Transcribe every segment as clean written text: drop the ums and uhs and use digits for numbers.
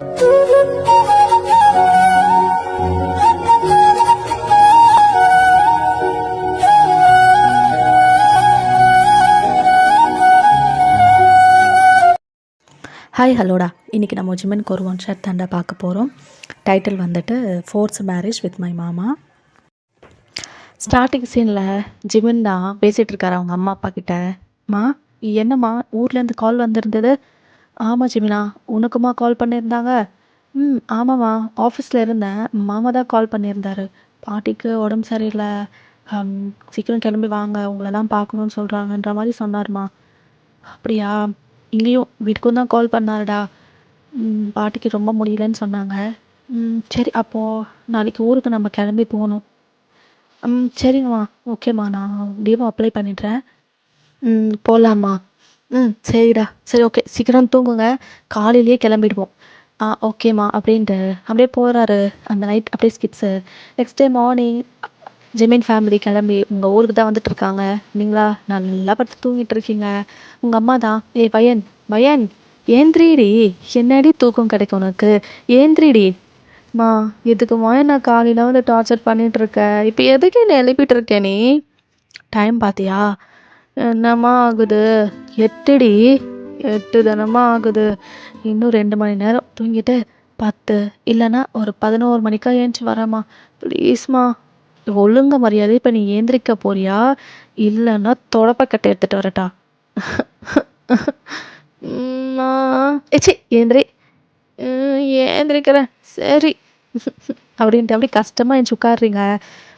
Hi ஹலோடா. இன்றைக்கி நம்ம ஜிம்மனுக்கு ஒரு ஒன் ஷாட் தாண்டா பார்க்க போகிறோம். டைட்டில் வந்துட்டு ஃபோர்ஸ் மேரேஜ் வித் மை மாமா. ஸ்டார்டிங் சீனில் ஜிமன் தான் பேசிகிட்டு இருக்காரு அவங்க அம்மா அப்பா கிட்ட. மா என்னம்மா ஊர்லேருந்து கால் வந்திருந்தது? ஆமாம் ஜிமினா, உனக்குமா கால் பண்ணியிருந்தாங்க? ஆமாம்மா, ஆஃபீஸில் இருந்தேன், மாமா தான் கால் பண்ணியிருந்தாரு. பாட்டிக்கு உடம்பு சரியில்லை, சீக்கிரம் கிளம்பி வாங்க, உங்களை தான் பார்க்கணுன்னு சொல்கிறாங்கன்ற மாதிரி சொன்னார்மா. அப்படியா? இங்கேயும் வீட்டுக்கும் தான் கால் பண்ணாருடா. பாட்டிக்கு ரொம்ப முடியலன்னு சொன்னாங்க. சரி, அப்போது நாளைக்கு ஊருக்கு நம்ம கிளம்பி போகணும். சரிங்கம்மா, ஓகேம்மா, நான் லீவும் அப்ளை பண்ணிடுறேன். போகலாம்மா. சரிடா, சரி, ஓகே, சீக்கிரம் தூங்குங்க, காலையிலேயே கிளம்பிடுவோம். ஓகேம்மா அப்படின்ட்டு அப்படியே போகிறாரு. அந்த நைட் அப்படியே ஸ்கிட்ஸு. Next day morning Jimin family கிளம்பி உங்கள் ஊருக்கு தான் வந்துட்டு இருக்காங்க. நீங்களா நல்லா படுத்து தூங்கிட்டு இருக்கீங்க. உங்கள் அம்மா தான், ஏய் பையன் பையன் ஏந்திரிடி, என்னடி தூக்கம் கிடைக்கும் உனக்கு, ஏந்திரிடி. மா எதுக்குமா என்ன காலையில் வந்து டார்ச்சர் பண்ணிட்டு இருக்க? இப்போ எதுக்கு என்ன எழுப்பிட்டு இருக்க நீ? டைம் பார்த்தியா? என்னம்மா ஆகுது? 8டி, 8 தானம்மா ஆகுது. இன்னும் 2 மணி நேரம் தூங்கிட்டு 10 இல்லைன்னா ஒரு 11 மணிக்கா ஏஞ்சி வரேம்மா, ப்ளீஸ்மா. ஒழுங்க மரியாதை இப்போ நீ ஏந்திரிக்க போறியா, இல்லைன்னா தொடப்பக்கட்டை எடுத்துட்டு வரட்டா? ஏச்சி ஏந்திரி. ஏந்திரிக்கிறேன், சரி அப்படின்ட்டு அப்படி கஷ்டமாக ஏஞ்சி உட்காடுறீங்க.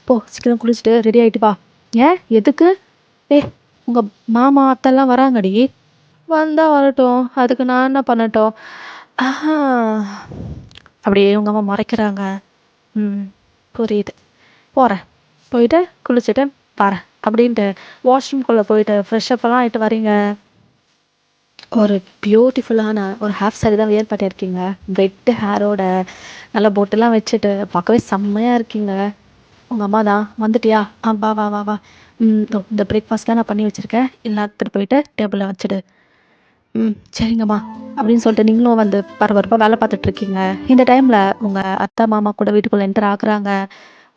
போ, சீக்கிரம் குளிச்சுட்டு ரெடி ஆகிட்டு வா. ஏன் எதுக்கு? உங்கள் மாமா அத்தெல்லாம் வராங்கடி. வந்தால் வரட்டும், அதுக்கு நான் என்ன பண்ணட்டும்? அப்படியே உங்கள் அம்மா மறைக்கிறாங்க. புரியுது, போகிறேன், போயிட்டு குளிச்சுட்டு வரேன் அப்படின்ட்டு வாஷ்ரூம்குள்ளே போயிட்டு ஃப்ரெஷ்ஷப்பெல்லாம் ஆகிட்டு வரீங்க. ஒரு பியூட்டிஃபுல்லான ஒரு ஹாஃப் சாரி தான் வியர் பண்ணியிருக்கீங்க. வெட்டு ஹேரோட நல்லா பொட்டெல்லாம் வச்சுட்டு பார்க்கவே செம்மையாக இருக்கீங்க. உங்கள் அம்மா தான், வந்துட்டியா? வா வா வா வா. இந்த பிரேக்ஃபாஸ்ட்லாம் நான் பண்ணி வச்சுருக்கேன், எல்லாத்துட்டு போயிட்டு டேபிளில் வச்சுடு. சரிங்கம்மா அப்படின்னு சொல்லிட்டு நீங்களும் வந்து பரபரப்பாக வேலை பார்த்துட்ருக்கீங்க. இந்த டைமில் உங்கள் அத்தை மாமா கூட வீட்டுக்குள்ளே என்டர் ஆகுறாங்க.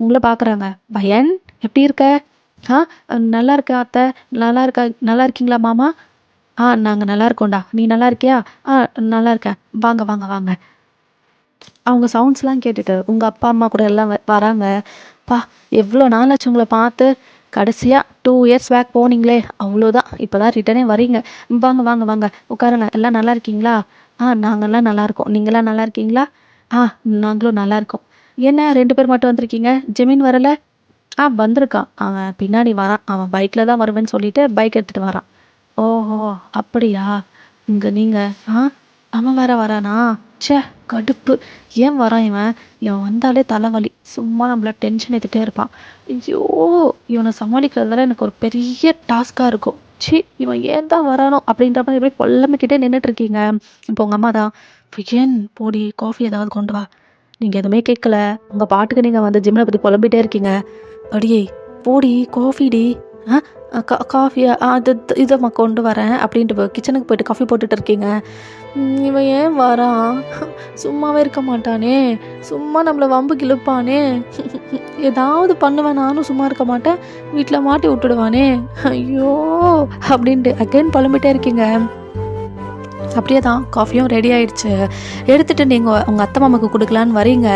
உங்களை பார்க்குறாங்க. பையன் எப்படி இருக்க? நல்லா இருக்கேன் அத்தை. நல்லா இருக்கீங்களா மாமா? நாங்கள் நல்லா இருக்கோம்டா, நீ நல்லா இருக்கியா? நல்லா இருக்கேன், வாங்க வாங்க வாங்க. அவங்க சவுண்ட்ஸ்லாம் கேட்டுட்டு உங்கள் அப்பா அம்மா கூட எல்லாம் வராங்க. எவ்வளோ நாள் ஆச்சு உங்களை பார்த்து. கடைசியாக 2 இயர்ஸ் பேக் போனீங்களே, அவ்வளோதான், இப்போ தான் ரிட்டனே வரீங்க. வாங்க வாங்க வாங்க, உட்காருங்க. எல்லாம் நல்லா இருக்கீங்களா? நாங்கள்லாம் நல்லா இருக்கோம், நீங்களாம் நல்லா இருக்கீங்களா? நாங்களும் நல்லா இருக்கோம். என்ன 2 பேர் மட்டும் வந்திருக்கீங்க, ஜெமீன் வரலை? வந்திருக்கான், அவன் பின்னாடி வரான். அவன் பைக்கில் தான் வருவேன்னு சொல்லிட்டு பைக் எடுத்துகிட்டு வரான். ஓஹோ, அப்படியா? இங்கே நீங்கள் அவன் வேற வரானா? ச்சே, கடுப்பு. ஏன் வரான் இவன்? இவன் வந்தாலே தலைவலி, சும்மா நம்மள டென்ஷன் ஏற்றிட்டே இருப்பான். ஐயோ, இவனை சமாளிக்கிறதுல எனக்கு ஒரு பெரிய டாஸ்காக இருக்கும். இவன் ஏன் தான் வரானோ அப்படின்ற மாதிரி எப்படி பொல்லமிக்கிட்டே நின்றுட்டு இருக்கீங்க. இப்போ உங்கள் அம்மா தான், ஏன் போடி, காஃபி ஏதாவது கொண்டு வா. நீங்கள் எதுவுமே கேட்கல, உங்கள் பாட்டுக்கு நீங்கள் வந்து ஜிம்மில் பற்றி புலம்பிகிட்டே இருக்கீங்க. அடியே போடி, காஃபிடி. காஃபியா? இதம்மா கொண்டு வரேன் அப்படின்ட்டு கிச்சனுக்கு போயிட்டு காஃபி போட்டுட்டு இருக்கீங்க. இவன் ஏன் வரான்? சும்மாவே இருக்க மாட்டானே, சும்மா நம்மளை வம்பு கிழப்பானே, ஏதாவது பண்ணுவேன், நானும் சும்மா இருக்க மாட்டேன், வீட்டில் மாட்டி விட்டுடுவானே, ஐயோ அப்படின்ட்டு அகைன் புலம்பிட்டே இருக்கீங்க. அப்படியே தான் காஃபியும் ரெடி ஆகிடுச்சு. எடுத்துகிட்டு நீங்கள் உங்கள் அத்தை மாமாவுக்கு கொடுக்கலான்னு வரீங்க.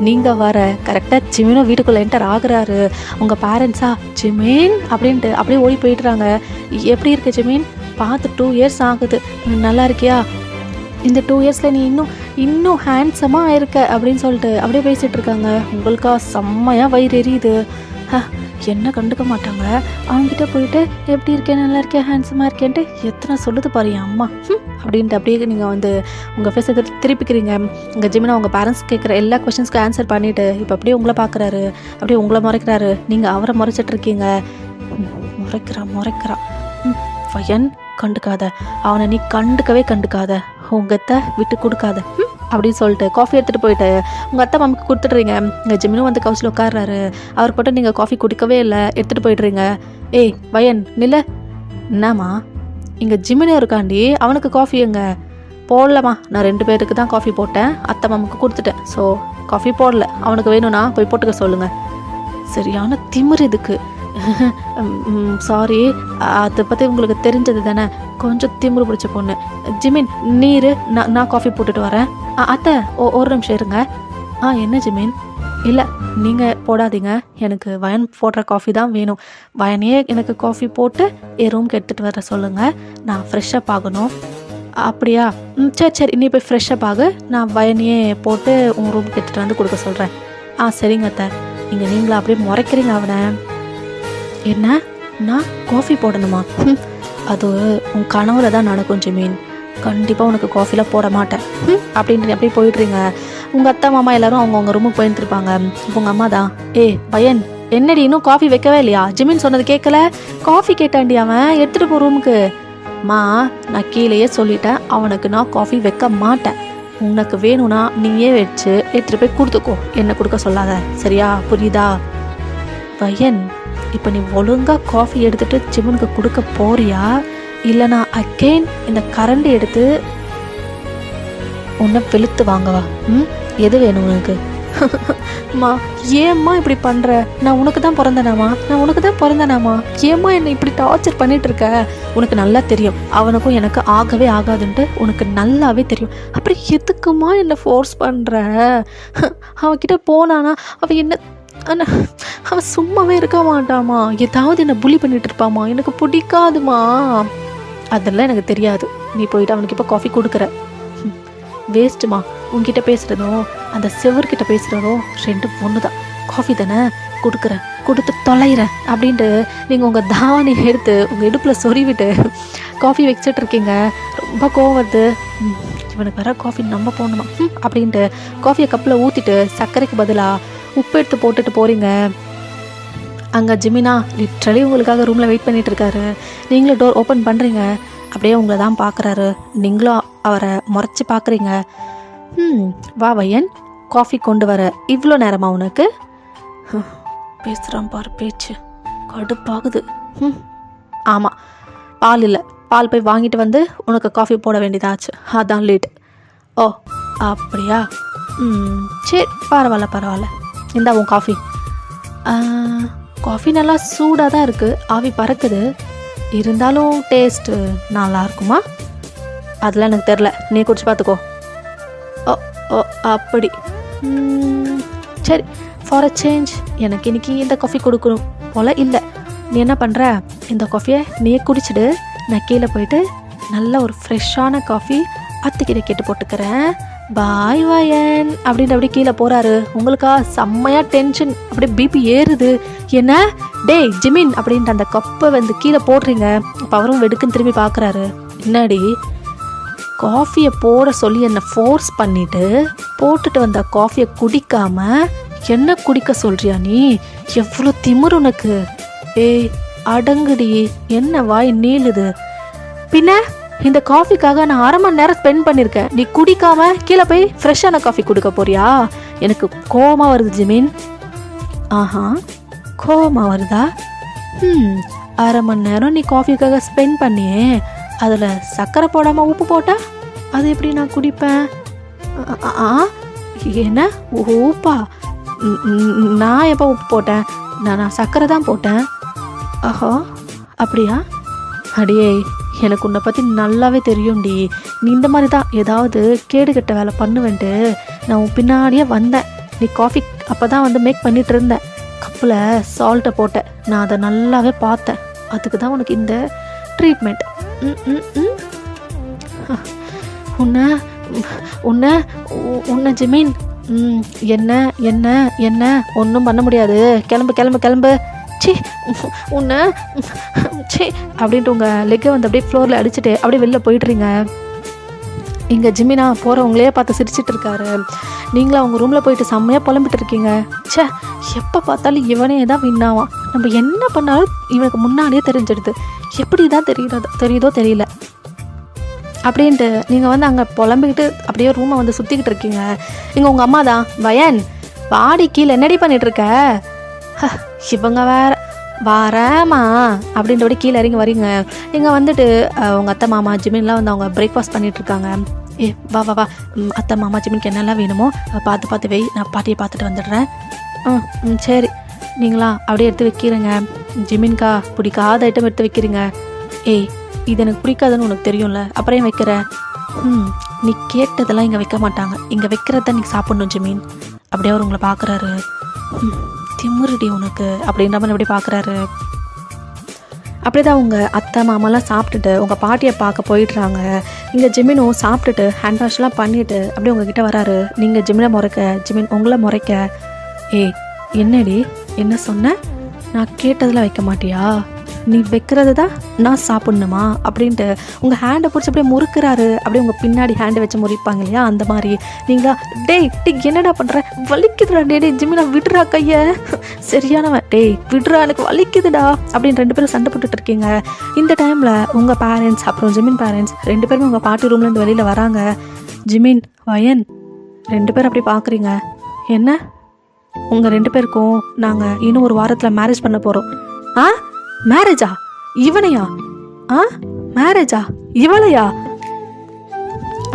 நீங்கள் வர கரெக்டாக ஜிமீனும் வீட்டுக்குள்ளே என்டர் ஆகுறாரு. உங்கள் பேரண்ட்ஸா ஜிமீன் அப்படின்ட்டு அப்படியே ஓடி போயிட்டுறாங்க. எப்படி இருக்கு ஜிமீன்? பார்த்து 2 இயர்ஸ் ஆகுது, நல்லா இருக்கியா? இந்த 2 இயர்ஸில் நீ இன்னும் ஹேண்ட்ஸமாக இருக்க அப்படின்னு சொல்லிட்டு அப்படியே பேசிகிட்டு இருக்காங்க. உங்களுக்கா செம்மையாக வயிறு எரியுது. என்ன கண்டுக்க மாட்டாங்க. அவங்ககிட்ட போயிட்டு எப்படி இருக்கேன், நல்லா இருக்கேன், ஹேண்ட்ஸமாக இருக்கேன்ட்டு எத்தனை சொல்லுது பாரு என் அம்மா அப்படின்ட்டு அப்படியே நீங்கள் வந்து உங்கள் ஃபேஸை திருப்பிக்கிறீங்க. உங்கள் ஜிமினா உங்கள் பேரண்ட்ஸ் கேட்குற எல்லா கொஸ்டின்ஸ்க்கு ஆன்சர் பண்ணிவிட்டு இப்போ அப்படியே உங்களை பார்க்குறாரு, அப்படியே உங்களை முறைக்கிறாரு. நீங்கள் அவரை முறைச்சிட்ருக்கீங்க. முறைக்கிறான். பையன் கண்டுக்காத, அவனை நீ கண்டுக்காத, உங்கத்தை விட்டு கொடுக்காத அப்படின்னு சொல்லிட்டு காஃபி எடுத்துகிட்டு போயிட்டு உங்கள் அத்தை மாமாக்கு கொடுத்துட்றீங்க. இங்கே ஜிமினும் வந்து கவுச்சில் உட்காடுறாரு. அவர் போட்டு நீங்கள் காஃபி குடிக்கவே இல்லை, எடுத்துகிட்டு போய்ட்றீங்க. ஏய் வயன் நில்ல. என்னம்மா, இங்கே ஜிமினு இருக்காண்டி, அவனுக்கு காஃபி எங்க? போடலம்மா, நான் 2 பேருக்கு தான் காஃபி போட்டேன், அத்தை மாமாவுக்கு கொடுத்துட்டேன். ஸோ காஃபி போடல, அவனுக்கு வேணும்னா போய் போட்டுக்க சொல்லுங்கள். சரியான திமிரு இதுக்கு. சாரி, அதை பற்றி உங்களுக்கு தெரிஞ்சது தானே, கொஞ்சம் திமிரு பிடிச்ச பொண்ணு. ஜிமின் நீர், நான் காஃபி போட்டுட்டு வரேன். அத்தை ஒரு நிமிஷம் இருங்க. என்ன ஜிமின்? இல்லை, நீங்கள் போடாதீங்க, எனக்கு வயன் போடுற காஃபி தான் வேணும். வயனையே எனக்கு காஃபி போட்டு என் ரூம்க்கு எடுத்துகிட்டு வர சொல்லுங்கள், நான் ஃப்ரெஷ்ஷப் ஆகணும். அப்படியா? சரி, நீ போய் ஃப்ரெஷ்ஷப் ஆகு, நான் வயனையே போட்டு உன் ரூம்க்கு எடுத்துகிட்டு வந்து கொடுக்க சொல்கிறேன். சரிங்க அத்தை. நீங்களா அப்படியே முறைக்கிறீங்க அவனை. என்ன, நான் காஃபி போடணுமா? அது உன் கனவுல தான் நடக்கும் ஜிமின். கண்டிப்பாக உனக்கு காஃபிலாம் போட மாட்டேன் அப்படின்ட்டு அப்படியே போயிடுறீங்க. உங்கள் அத்தை மாமா எல்லோரும் அவங்கவுங்க ரூமுக்கு போயிட்டு இருப்பாங்க. இப்போ உங்கள் அம்மா தான், பையன் என்னடி இன்னும் காஃபி வைக்கவே இல்லையா? ஜிமின் சொன்னது கேட்கல, காஃபி கேட்டாண்டி அவன், எடுத்துகிட்டு போ ரூமுக்கு. மா, நான் கீழேயே சொல்லிட்டேன், அவனுக்கு நான் காஃபி வைக்க மாட்டேன். உனக்கு வேணும்னா நீயே வச்சு எடுத்துகிட்டு போய் கொடுத்துக்கோ, என்ன கொடுக்க சொல்லாத, சரியா? புரியுதா? பையன், இப்போ நீ ஒழுங்காக காஃபி எடுத்துகிட்டு ஜிமினுக்கு கொடுக்க போறியா, இல்லைனா அகெயின் இந்த கரண்டி எடுத்து உன்னை வெளுத்து வாங்கவா? எது வேணும் உனக்கு? மா, ஏம்மா இப்படி பண்ணுற? நான் உனக்கு தான் பிறந்தனாமா? ஏம்மா என்னை இப்படி டார்ச்சர் பண்ணிட்டு இருக்க? உனக்கு நல்லா தெரியும் அவனுக்கும் எனக்கு ஆகவே ஆகாதுன்ட்டு, உனக்கு நல்லாவே தெரியும். அப்புறம் எதுக்குமா என்னை ஃபோர்ஸ் பண்ணுற? அவன்கிட்ட போனானா அவன் என்ன, அவன் சும்மாவே இருக்க மாட்டாமா, ஏதாவது என்னை புலி பண்ணிட்டு இருப்பாமா, எனக்கு பிடிக்காதுமா. அதெல்லாம் எனக்கு தெரியாது. நீ போயிட்டு அவனுக்கு இப்போ காஃபி கொடுக்குற, வேஸ்ட்டுமா. உங்ககிட்ட பேசுகிறதும் அந்த செவர்கிட்ட பேசுகிறதும் 2 ஒன்று தான். காஃபி தானே கொடுக்குறேன், கொடுத்து தொலைகிறேன் அப்படின்ட்டு நீங்கள் உங்கள் தாவணி எடுத்து உங்கள் இடுப்பில் சொருவிட்டு காஃபி வச்சுட்டு இருக்கீங்க. ரொம்ப கோவம் வருது. இவனுக்கு வர காஃபி நம்ம போடணுமா அப்படின்ட்டு காஃபியை கப்பில் ஊற்றிட்டு சர்க்கரைக்கு பதிலாக உப்பு எடுத்து போட்டுட்டு போகிறீங்க. அங்கே ஜிமினா லிட்ரலி உங்களுக்காக ரூமில் வெயிட் பண்ணிகிட்டு இருக்காரு. நீங்களும் டோர் ஓப்பன் பண்ணுறீங்க, அப்படியே உங்களை தான் பார்க்குறாரு. நீங்களும் அவரை முறைச்சி பார்க்குறீங்க. வா பையன், காஃபி கொண்டு வர இவ்வளோ நேரமா உனக்கு? பேசுகிறான் பாரு பேச்சு, கடுப்பாகுது. ஆமாம், பால் இல்லை, பால் போய் வாங்கிட்டு வந்து உனக்கு காஃபி போட வேண்டியதாச்சு, அதான் லேட். ஓ அப்படியா? சரி, பரவாயில்ல. இந்தா உன் காஃபி. காஃபி நல்லா சூடாக தான் இருக்குது, ஆவி பறக்குது. இருந்தாலும் டேஸ்ட்டு நல்லா இருக்குமா? அதெல்லாம் எனக்கு தெரில, நீ குடிச்சு பார்த்துக்கோ. ஓ அப்படி. சரி, ஃபார் அ சேஞ்ச் எனக்கு இன்னைக்கு இந்த காஃபி கொடுக்கணும் போல் இல்லை. நீ என்ன பண்ணுற, இந்த காஃபியை நீயே குடிச்சிடு, நான் கீழே போயிட்டு நல்ல ஒரு ஃப்ரெஷ்ஷான காஃபி அத்தைக்கிட்ட கேட்டு போட்டுக்கிறேன். பாய் வயன் அப்படின்ட்டு அப்படியே கீழே போகிறாரு. உங்களுக்கா செம்மையாக டென்ஷன், அப்படியே பிபி ஏறுது. என்ன டேய் ஜிமின் அப்படின்ட்டு அந்த கப்பை வந்து கீழே போடுறீங்க. அப்போ அவரும் வெடுக்குன்னு திரும்பி பார்க்குறாரு. என்னடி, காஃபியை போட சொல்லி என்னை ஃபோர்ஸ் பண்ணிவிட்டு போட்டுட்டு வந்த காஃபியை குடிக்காமல் என்ன குடிக்க சொல்கிறியா நீ? எவ்வளோ திமிரு உனக்கு? அடங்குடி, என்ன வாய் நீளுது? பின்ன இந்த காஃபிக்காக நான் 1/2 மணி நேரம் ஸ்பெண்ட் பண்ணியிருக்கேன், நீ குடிக்காம கீழே போய் ஃப்ரெஷ்ஷான காஃபி கொடுக்க போறியா? எனக்கு கோவமாக வருது ஜிமின். கோவமாக வருதா? 1/2 மணி நேரம் நீ காஃபிக்காக ஸ்பெண்ட் பண்ணியே, அதில் சர்க்கரை போடாமல் உப்பு போட்டா அது எப்படி நான் குடிப்பேன்? என்ன உப்பா? நான் எப்போ உப்பு போட்டேன்? நான் சர்க்கரை தான் போட்டேன். அப்படியா? அடியே, எனக்கு உன்னை பற்றி நல்லாவே தெரியும்டி. நீ இந்த மாதிரி தான் ஏதாவது கேடுகட்ட வேலை பண்ணுவேன்ட்டு நான் உன் பின்னாடியே வந்தேன். நீ காஃபி அப்போ தான் வந்து மேக் பண்ணிகிட்டு இருந்தேன், கப்பில் சால்ட்டை போட்டேன், நான் அதை நல்லாவே பார்த்தேன். அதுக்கு தான் உனக்கு இந்த ட்ரீட்மெண்ட். உன்னை ஜிமின், என்ன ஒன்றும் பண்ண முடியாது, கிளம்பு. சி உன்னை சி அப்படின்ட்டு உங்கள் லெக்கை வந்து அப்படியே ஃப்ளோரில் அடிச்சுட்டு அப்படியே வெளில போயிடுறீங்க. இங்கே ஜிமினா போகிறவங்களே பார்த்து சிரிச்சிட்டு இருக்காரு. நீங்களும் அவங்க ரூமில் போயிட்டு செம்மையாக புலம்பிட்டு இருக்கீங்க. எப்போ பார்த்தாலும் இவனே தான் வின்னாவான், நம்ம என்ன பண்ணாலும் இவனுக்கு முன்னாடியே தெரிஞ்சிடுது, எப்படி தான் தெரியுதோ தெரியல அப்படின்ட்டு நீங்கள் வந்து அங்கே புலம்பிக்கிட்டு அப்படியே ரூமை வந்து சுற்றிக்கிட்டு இருக்கீங்க. இங்கே உங்கள் அம்மா தான், வயன் வாடி கீழே என்னடி பண்ணிகிட்ருக்க? இவங்க வேற வரேம்மா அப்படின்றபடி கீழே இறங்கி வரீங்க. இங்கே வந்துட்டு உங்கள் அத்தை மாமா ஜிமின்லாம் வந்து அவங்க பிரேக்ஃபாஸ்ட் பண்ணிகிட்ருக்காங்க. ஏ வா வா வா, அத்தை மாமா ஜிமினுக்கு என்னெல்லாம் வேணுமோ பார்த்து பார்த்து வை, நான் பாட்டியை பார்த்துட்டு வந்துடுறேன். சரி. நீங்களா அப்படியே எடுத்து வைக்கிறேங்க. ஜிமின்கா பிடிக்காத ஐட்டம் எடுத்து வைக்கிறீங்க. ஏய், இது எனக்கு பிடிக்காதுன்னு உனக்கு தெரியும்ல, அப்புறம் ஏன் வைக்கிற? நீ கேட்டதெல்லாம் இங்கே வைக்க மாட்டாங்க, இங்கே வைக்கிறத நீ சாப்பிட்ணும் ஜிமின். அப்படியே அவர் உங்களை பார்க்குறாரு. திமிருடி உனக்கு அப்படின்ற மாதிரி அப்படியே பார்க்குறாரு. அப்படியே தான் உங்கள் அத்தை மாமாலாம் சாப்பிட்டுட்டு உங்கள் பாட்டியை பார்க்க போயிடுறாங்க. இங்கே ஜிமினும் சாப்பிட்டுட்டு ஹேண்ட் வாஷ்லாம் பண்ணிவிட்டு அப்படியே உங்ககிட்ட வராரு. நீங்கள் ஜிமினை முறைக்க, ஜிமின் உங்களை முறைக்க. ஏய், என்னடி என்ன சொன்ன? நான் கேட்டதெல்லாம் வைக்க மாட்டியா? நீ வைக்கிறது தான் நான் சாப்பிட்ணுமா அப்படின்ட்டு உங்கள் ஹேண்டை பிடிச்சி அப்படியே முறுக்கிறாரு. அப்படியே உங்கள் பின்னாடி ஹேண்டை வச்சு முறிப்பாங்க இல்லையா, அந்த மாதிரி. நீங்களா டேய் என்னடா பண்ணுற, வலிக்குதுடா, டே ஜிமினா விடுறா கையை, சரியானவன், டேய் விடுறா எனக்கு வலிக்குதுடா அப்படின்னு 2 பேரும் சண்டை போட்டுட்டு இருக்கீங்க. இந்த டைமில் உங்கள் பேரண்ட்ஸ் அப்புறம் ஜிமின் பேரண்ட்ஸ் 2 பேருமே உங்கள் பாட்டி ரூம்லேருந்து வெளியில் வராங்க. ஜிமின், வயன் 2 பேரும் அப்படி பார்க்குறீங்க. என்ன, உங்கள் 2 பேருக்கும் நாங்கள் இன்னும் ஒரு வாரத்தில் மேரேஜ் பண்ண போகிறோம். மேரேஜா? இவனையா? மேரேஜா இவளையா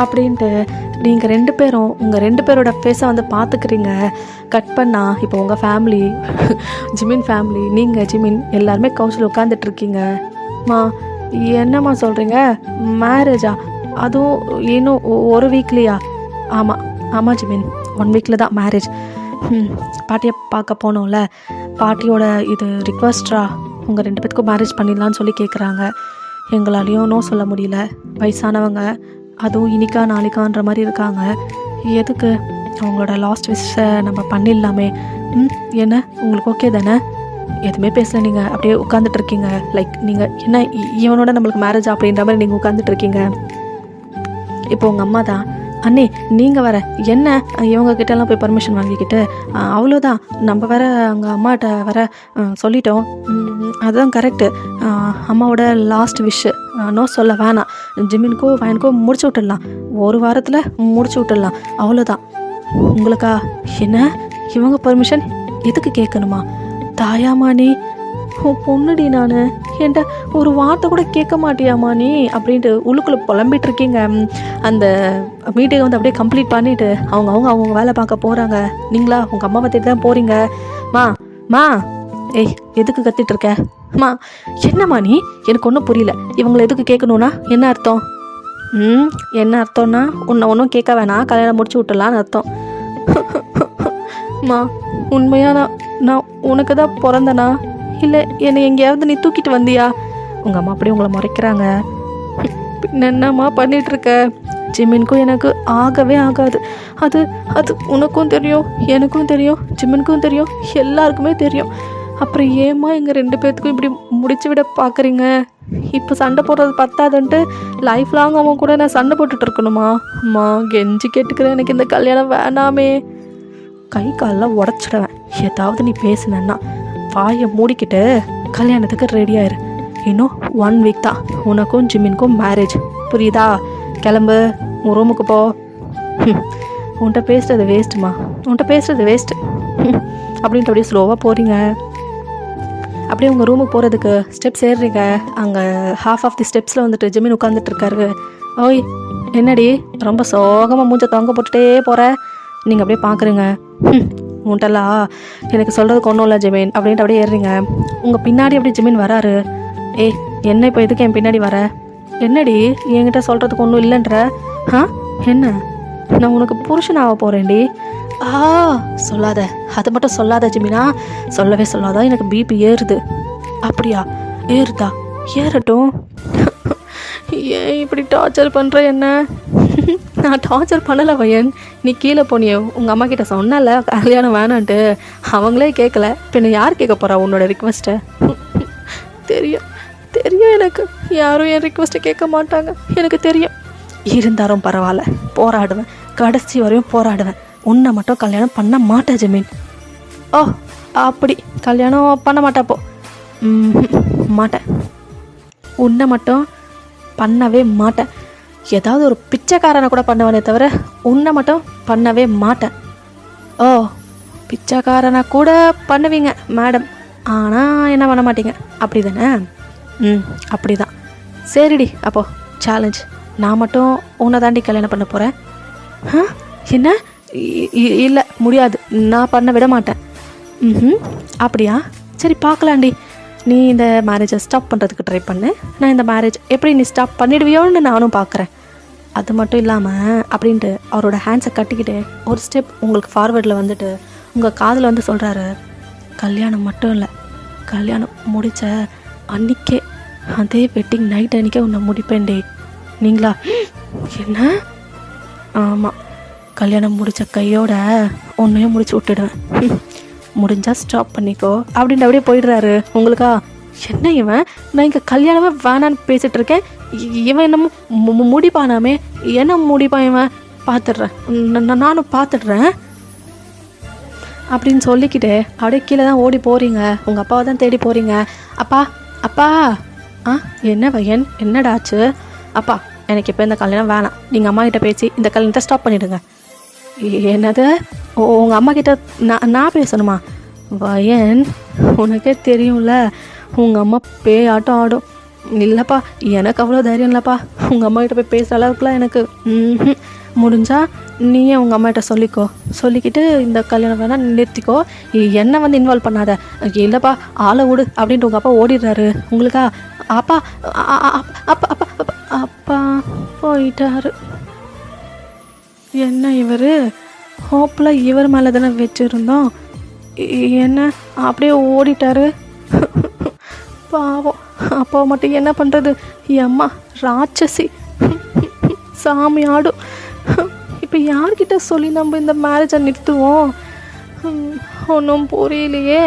அப்படின்ட்டு நீங்கள் 2 பேரும் உங்கள் 2 பேரோட ஃபேஸை வந்து பார்த்துக்கிறீங்க. கட் பண்ணால் இப்போ உங்கள் ஃபேமிலி, ஜிமின் ஃபேமிலி, நீங்கள் ஜிமின் எல்லாருமே கவுச்சில் உட்காந்துட்ருக்கீங்க. என்னம்மா சொல்கிறீங்க? மேரேஜா? அதுவும் இன்னும் 1 வீக்லையா? ஆமாம் ஜிமின், 1 வீக்கில் தான் மேரேஜ். பாட்டியை பார்க்க போனோம்ல, பாட்டியோட இது ரிக்வஸ்ட்ரா, உங்கள் 2 பேத்துக்கும் மேரேஜ் பண்ணிடலான்னு சொல்லி கேட்குறாங்க. எங்களாலேயும் நோ சொல்ல முடியல, வயசானவங்க, அதுவும் இனிக்கா நாளைக்கான்ற மாதிரி இருக்காங்க. எதுக்கு, அவங்களோட லாஸ்ட் விஷை நம்ம பண்ணிடலாமே. என்ன உங்களுக்கு ஓகே தானே? எதுவுமே பேசல, நீங்கள் அப்படியே உட்காந்துட்டு இருக்கீங்க. லைக் நீங்கள் என்ன இவனோட நம்மளுக்கு மேரேஜ் அப்படின்ற மாதிரி நீங்கள் உட்காந்துட்டு இருக்கீங்க. இப்போ உங்கள் அம்மா தான், அண்ணே நீங்கள் வர என்ன, இவங்க கிட்டலாம் போய் பர்மிஷன் வாங்கிக்கிட்டு அவ்வளோதான், நம்ம வேற அங்கே அம்மாட்ட வர சொல்லிட்டோம். அதுதான் கரெக்டு, அம்மாவோட லாஸ்ட் விஷ், நோ சொல்ல வேணாம். ஜிமினுக்கோ வயனுக்கோ முடிச்சு விட்டுடலாம், 1 வாரத்தில் முடிச்சு விட்டுடலாம், அவ்வளோதான். உங்களுக்கா? என்ன இவங்க பர்மிஷன் எதுக்கு கேட்கணுமா? தாயாமா நீ? பொண்ணுடி நான், என்கிட்ட ஒரு வார்த்தை கூட கேட்க மாட்டியாமா நீ அப்படின்ட்டு உள்ளுக்குள்ளே புலம்பிட்டு இருக்கீங்க. அந்த மீட்டிங்கை வந்து அப்படியே கம்ப்ளீட் பண்ணிவிட்டு அவங்க வேலை பார்க்க போகிறாங்க. நீங்களா உங்கள் அம்மாவை தேடி தான் போகிறீங்க. மா ஏய் எதுக்கு கத்திட்டு இருக்க? என்னம்மா நீ? எனக்கு ஒன்றும் புரியல. இவங்களை எதுக்கு கேட்கணுன்னா என்ன அர்த்தம்? என்ன அர்த்தம்னா, உன்னை ஒன்றும் கேட்க வேணாம், கல்யாணம் முடிச்சு விட்டுலான்னு அர்த்தம். உண்மையாக நான் உனக்கு தான் பிறந்தனா, இல்லை என்னை எங்கேயாவது நீ தூக்கிட்டு வந்தியா? உங்கள் அம்மா அப்படியே உங்களை முறைக்கிறாங்க. என்னம்மா பண்ணிகிட்ருக்க? ஜிமினுக்கும் எனக்கு ஆகவே ஆகாது. அது அது உனக்கும் தெரியும், எனக்கும் தெரியும், ஜிமினுக்கும் தெரியும், எல்லாருக்குமே தெரியும். அப்புறம் ஏம்மா எங்கள் 2 பேர்த்துக்கும் இப்படி முடிச்சு விட பார்க்குறீங்க? இப்போ சண்டை போடுறது பத்தாதுன்ட்டு லைஃப் லாங் அவன் கூட நான் சண்டை போட்டுட்டு இருக்கணுமா? கெஞ்சி கேட்டுக்கிறேன், எனக்கு இந்த கல்யாணம் வேணாமே. கை காலெலாம் உடச்சிடுவேன் ஏதாவது நீ பேசுனேன்னா. வாயை மூடிக்கிட்டு கல்யாணத்துக்கு ரெடியாயிரு. இன்னும் 1 வீக் தான் உனக்கும் ஜிமினுக்கும் மேரேஜ், புரியுதா? கிளம்பு, உன் ரூமுக்கு போ. உன்கிட்ட பேசுகிறது வேஸ்ட்டுமா, உன்கிட்ட பேசுகிறது வேஸ்ட்டு அப்படின்ட்டு அப்படியே ஸ்லோவாக போகிறீங்க. அப்படியே உங்கள் ரூமுக்கு போகிறதுக்கு ஸ்டெப்ஸ் ஏறுறீங்க. அங்கே ஹாஃப் ஆஃப் தி ஸ்டெப்ஸில் வந்துட்டு ஜிமின் உட்காந்துட்டு இருக்காரு. ஓய் என்னடி ரொம்ப சோகமாக மூஞ்ச தொங்க போட்டுகிட்டே போகிற? நீங்கள் அப்படியே பார்க்குறீங்க. உன்ட்டலா எனக்கு சொல்கிறதுக்கு ஒன்றும் இல்லை ஜிமின் அப்படின்ட்டு அப்படியே ஏறுறீங்க. உங்கள் பின்னாடி அப்படியே ஜிமின் வராரு. ஏய் என்ன இப்போ எதுக்கு என் பின்னாடி வர? என்னடி என்கிட்ட சொல்கிறதுக்கு ஒன்றும் இல்லைன்ற? என்ன, நான் உனக்கு புருஷனாக போகிறேன்டி. சொல்லாத, அது மட்டும் சொல்லாத ஜிமினா, சொல்லவே சொல்லாதா, எனக்கு பிபி ஏறுது. அப்படியா? ஏறுதா? ஏறட்டும். ஏன் இப்படி டார்ச்சர் பண்ணுற என்ன? நான் டார்ச்சர் பண்ணலை வயன், நீ கீழே போனியோ உங்கள் அம்மா கிட்ட சொன்னல கல்யாணம் வேணான்ட்டு, அவங்களே கேட்கல, பின்ன யார் கேட்க போகிறா உன்னோட ரிக்வெஸ்ட்டை? தெரியும் தெரியும், எனக்கு யாரும் என் ரிக்வெஸ்ட்டை கேட்க மாட்டாங்க, எனக்கு தெரியும். இருந்தாலும் பரவாயில்ல, போராடுவேன், கடைசி வரையும் போராடுவேன். உன்னை மட்டும் கல்யாணம் பண்ண மாட்டேன் ஜிமின். ஓ அப்படி கல்யாணம் பண்ண மாட்டேப்போ? மாட்டேன், உன்னை மட்டும் பண்ணவே மாட்டேன். ஏதாவது ஒரு பிச்சைக்காரனை கூட பண்ணுவேனே தவிர உன்னை மட்டும் பண்ணவே மாட்டேன். ஓ பிச்சைக்காரனை கூட பண்ணுவீங்க மேடம், ஆனால் என்ன பண்ண மாட்டீங்க, அப்படி தானே? அப்படி தான். சரிடி, அப்போது சேலஞ்ச், நான் மட்டும் உன்னை தாண்டி கல்யாணம் பண்ண போகிறேன். என்ன? இல்லை, முடியாது, நான் பண்ண விட மாட்டேன். அப்படியா? சரி பார்க்கலாண்டி. நீ இந்த மேரேஜை ஸ்டாப் பண்ணுறதுக்கு ட்ரை பண்ணு. நான் இந்த மேரேஜ் எப்படி நீ ஸ்டாப் பண்ணிடுவியோன்னு நானும் பார்க்குறேன். அது மட்டும் இல்லாமல் அப்படின்ட்டு அவரோட ஹேண்ட்ஸை கட்டிக்கிட்டு ஒரு ஸ்டெப் உங்களுக்கு ஃபார்வேர்டில் வந்துட்டு உங்கள் காதில் வந்து சொல்கிறாரு, கல்யாணம் மட்டும் இல்லை, கல்யாணம் முடித்த அன்றைக்கே அதே வெட்டிங் நைட் அன்றைக்கே உன்னை முடிப்பேன்டே. நீங்களா? என்ன? ஆமாம், கல்யாணம் முடித்த கையோட உன்னையும் முடிச்சு விட்டுடுவேன். முடிஞ்சால் ஸ்டாப் பண்ணிக்கோ அப்படின்ட்டு அப்படியே போயிடுறாரு. உங்களுக்கா? என்ன இவன், நான் இங்கே கல்யாணமே வேணான்னு பேசிகிட்டு இருக்கேன், இவன் என்னமோ முடிப்பானாமே, என்ன முடிப்பான் இவன், பார்த்துடுறேன், நானும் பார்த்துடுறேன் அப்படின்னு சொல்லிக்கிட்டு அப்படியே கீழே தான் ஓடி போகிறீங்க. உங்கள் அப்பாவை தான் தேடி போகிறீங்க. அப்பா, அப்பா. என்ன பையன், என்னடாச்சு? அப்பா, எனக்கு இப்போ இந்த கல்யாணம் வேணாம், நீங்கள் அம்மா கிட்ட பேசி இந்த கல்யாணத்தை ஸ்டாப் பண்ணிவிடுங்க. என்னது? உங்கள் அம்மா கிட்ட நான் பேசணுமா? பையன், உனக்கே தெரியும்ல உங்கள் அம்மா பேயாட்டம் ஆடும். இல்லைப்பா, எனக்கு அவ்வளோ தைரியம் இல்லைப்பா, உங்கள் அம்மா கிட்ட போய் பேசுகிற அளவுக்குலாம் எனக்கு. முடிஞ்சா நீயே உங்கள் அம்மாகிட்ட சொல்லிக்கோ, சொல்லிக்கிட்டு இந்த கல்யாணம் வேணால் நிறுத்திக்கோ, என்னை வந்து இன்வால்வ் பண்ணாத. இல்லைப்பா, ஆளை விடு அப்படின்ட்டு உங்கள் அப்பா ஓடிடுறாரு. உங்களுக்கா? அப்பா, அப்பா, அப்பா, அப்பா போயிட்டாரு. என்ன இவர், ஹோப்பில் இவர் மேலே தானே வச்சுருந்தோம், என்ன அப்படியே ஓடிட்டாரு. பாவம், அப்பா மட்டும் என்ன பண்ணுறது, அம்மா ராட்சசி, சாமி ஆடும். இப்போ யார்கிட்ட சொல்லி நம்ம இந்த மேரேஜை நிறுத்துவோம்? ஒன்றும் புரியலையே.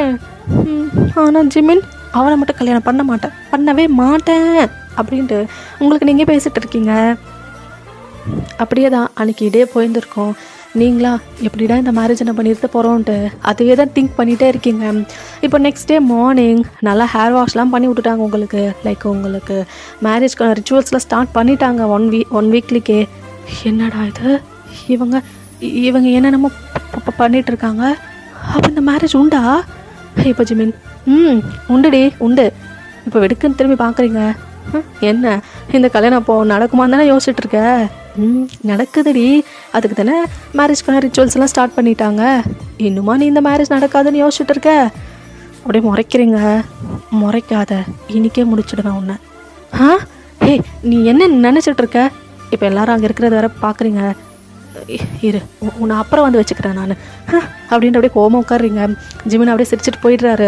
ஆனால் ஜிமின், அவனை மட்டும் கல்யாணம் பண்ணவே மாட்டேன் அப்படின்ட்டு உங்களுக்கு நீங்கள் பேசிகிட்டு இருக்கீங்க. அப்படியே தான் அன்றைக்கி இதே போயிருந்துருக்கோம். நீங்களா எப்படிடா இந்த மேரேஜை நம்ம நிறுத்த போகிறோன்ட்டு அதுவே தான் திங்க் பண்ணிகிட்டே இருக்கீங்க. இப்போ நெக்ஸ்ட் டே மார்னிங் நல்லா ஹேர் வாஷ்லாம் பண்ணி விட்டுட்டாங்க உங்களுக்கு. லைக் உங்களுக்கு மேரேஜ்க்கான ரிச்சுவல்ஸ்லாம் ஸ்டார்ட் பண்ணிட்டாங்க ஒன் வீக்லிக்கே. என்னடா இது, இவங்க என்னென்னமோ பண்ணிகிட்ருக்காங்க. அப்போ இந்த மேரேஜ் உண்டா இப்போ ஜிமின்? உண்டுடி, உண்டு. இப்போ வெடுக்குன்னு திரும்பி பார்க்குறீங்க. என்ன இந்த கல்யாணம் அப்போது நடக்குமான்னு தானே யோசிச்சுட்ருக்க? நடக்குதுடி, அதுக்கு தானே மேரேஜ்க்கான ரிச்சுவல்ஸ்லாம் ஸ்டார்ட் பண்ணிட்டாங்க. இன்னுமா நீ இந்த மேரேஜ் நடக்காதுன்னு யோசிச்சுட்டு இருக்க? அப்படியே முறைக்கிறீங்க. முறைக்காத, இன்றைக்கே முடிச்சுடுவேன் உன்னை. ஹே, நீ என்ன நினச்சிட்ருக்க? இப்போ எல்லோரும் அங்கே இருக்கிறத வேற பார்க்குறீங்க. இரு, உன்னை அப்புறம் வந்து வச்சுக்கிறேன் நான் அப்படின்ட்டு அப்படியே கோவமாக உட்காடுறீங்க. ஜிமின் அப்படியே சிரிச்சிட்டு போயிடுறாரு.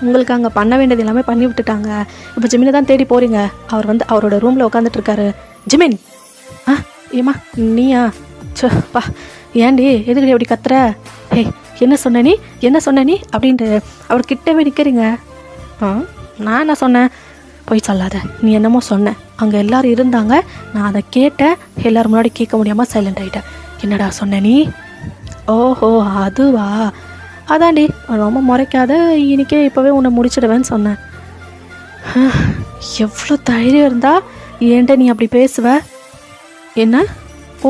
உங்களுக்கு அங்கே பண்ண வேண்டியது எல்லாமே பண்ணி விட்டுட்டாங்க. இப்போ ஜிமினை தான் தேடி போகிறீங்க. அவர் வந்து அவரோட ரூமில் உட்காந்துட்ருக்காரு. ஜிமின், ஏம்மா நீயா? பா, ஏன்டி எதுக்கடி அப்படி கத்துற? ஹே, என்ன சொன்ன நீ அப்படின்ட்டு அவர் கிட்டவே நிற்கிறீங்க. நான் என்ன சொன்னேன்? போய் சொல்லாத, நீ என்னமோ சொன்ன, அங்கே எல்லோரும் இருந்தாங்க, நான் அதை கேட்டேன், எல்லோரும் முன்னாடி கேட்க முடியாமல் சைலண்ட் ஆகிட்டேன். என்னடா சொன்ன நீ? ஓஹோ, அதுவா? அதாண்டி, ரொம்ப முறைக்காத, இன்றைக்கே இப்போவே உன்னை முடிச்சிடுவேன்னு சொன்னேன். எவ்வளோ தைரியம் இருந்தா ஏன்ட்ட நீ அப்படி பேசுவ? என்ன,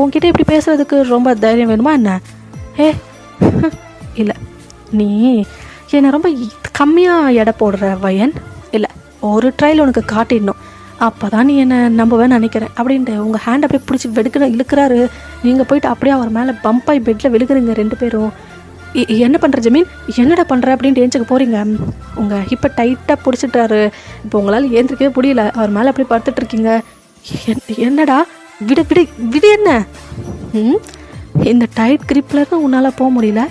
உன்கிட்ட இப்படி பேசுறதுக்கு ரொம்ப தைரியம் வேணுமா என்ன? இல்லை, நீ என்னை ரொம்ப கம்மியாக எடை போடுற வயன். இல்லை, ஒரு ட்ரையல் உனக்கு காட்டிடணும், அப்போ தான் நீ என்னை நம்புவேன்னு நினைக்கிறேன் அப்படின்ட்டு உங்கள் ஹேண்ட் அப்படியே பிடிச்சி இழுக்கிறாரு. நீங்கள் போயிட்டு அப்படியே அவர் மேலே பம்பாய் பெட்டில் விழுகுறீங்க ரெண்டு பேரும். என்ன பண்ணுற ஜமீன், என்னடா பண்ணுற அப்படின்ட்டு ஏஞ்சிக்க போகிறீங்க. உங்கள் ஹிப்பை டைட்டாக பிடிச்சிட்டாரு. இப்போ உங்களால் ஏந்திரிக்கவே முடியல, அவர் மேலே அப்படியே படுத்துட்ருக்கீங்க. என்னடா, விடு விடு விடு. என்ன இந்த டைட் கிரிப்பில் இருந்து உன்னால் போக முடியல?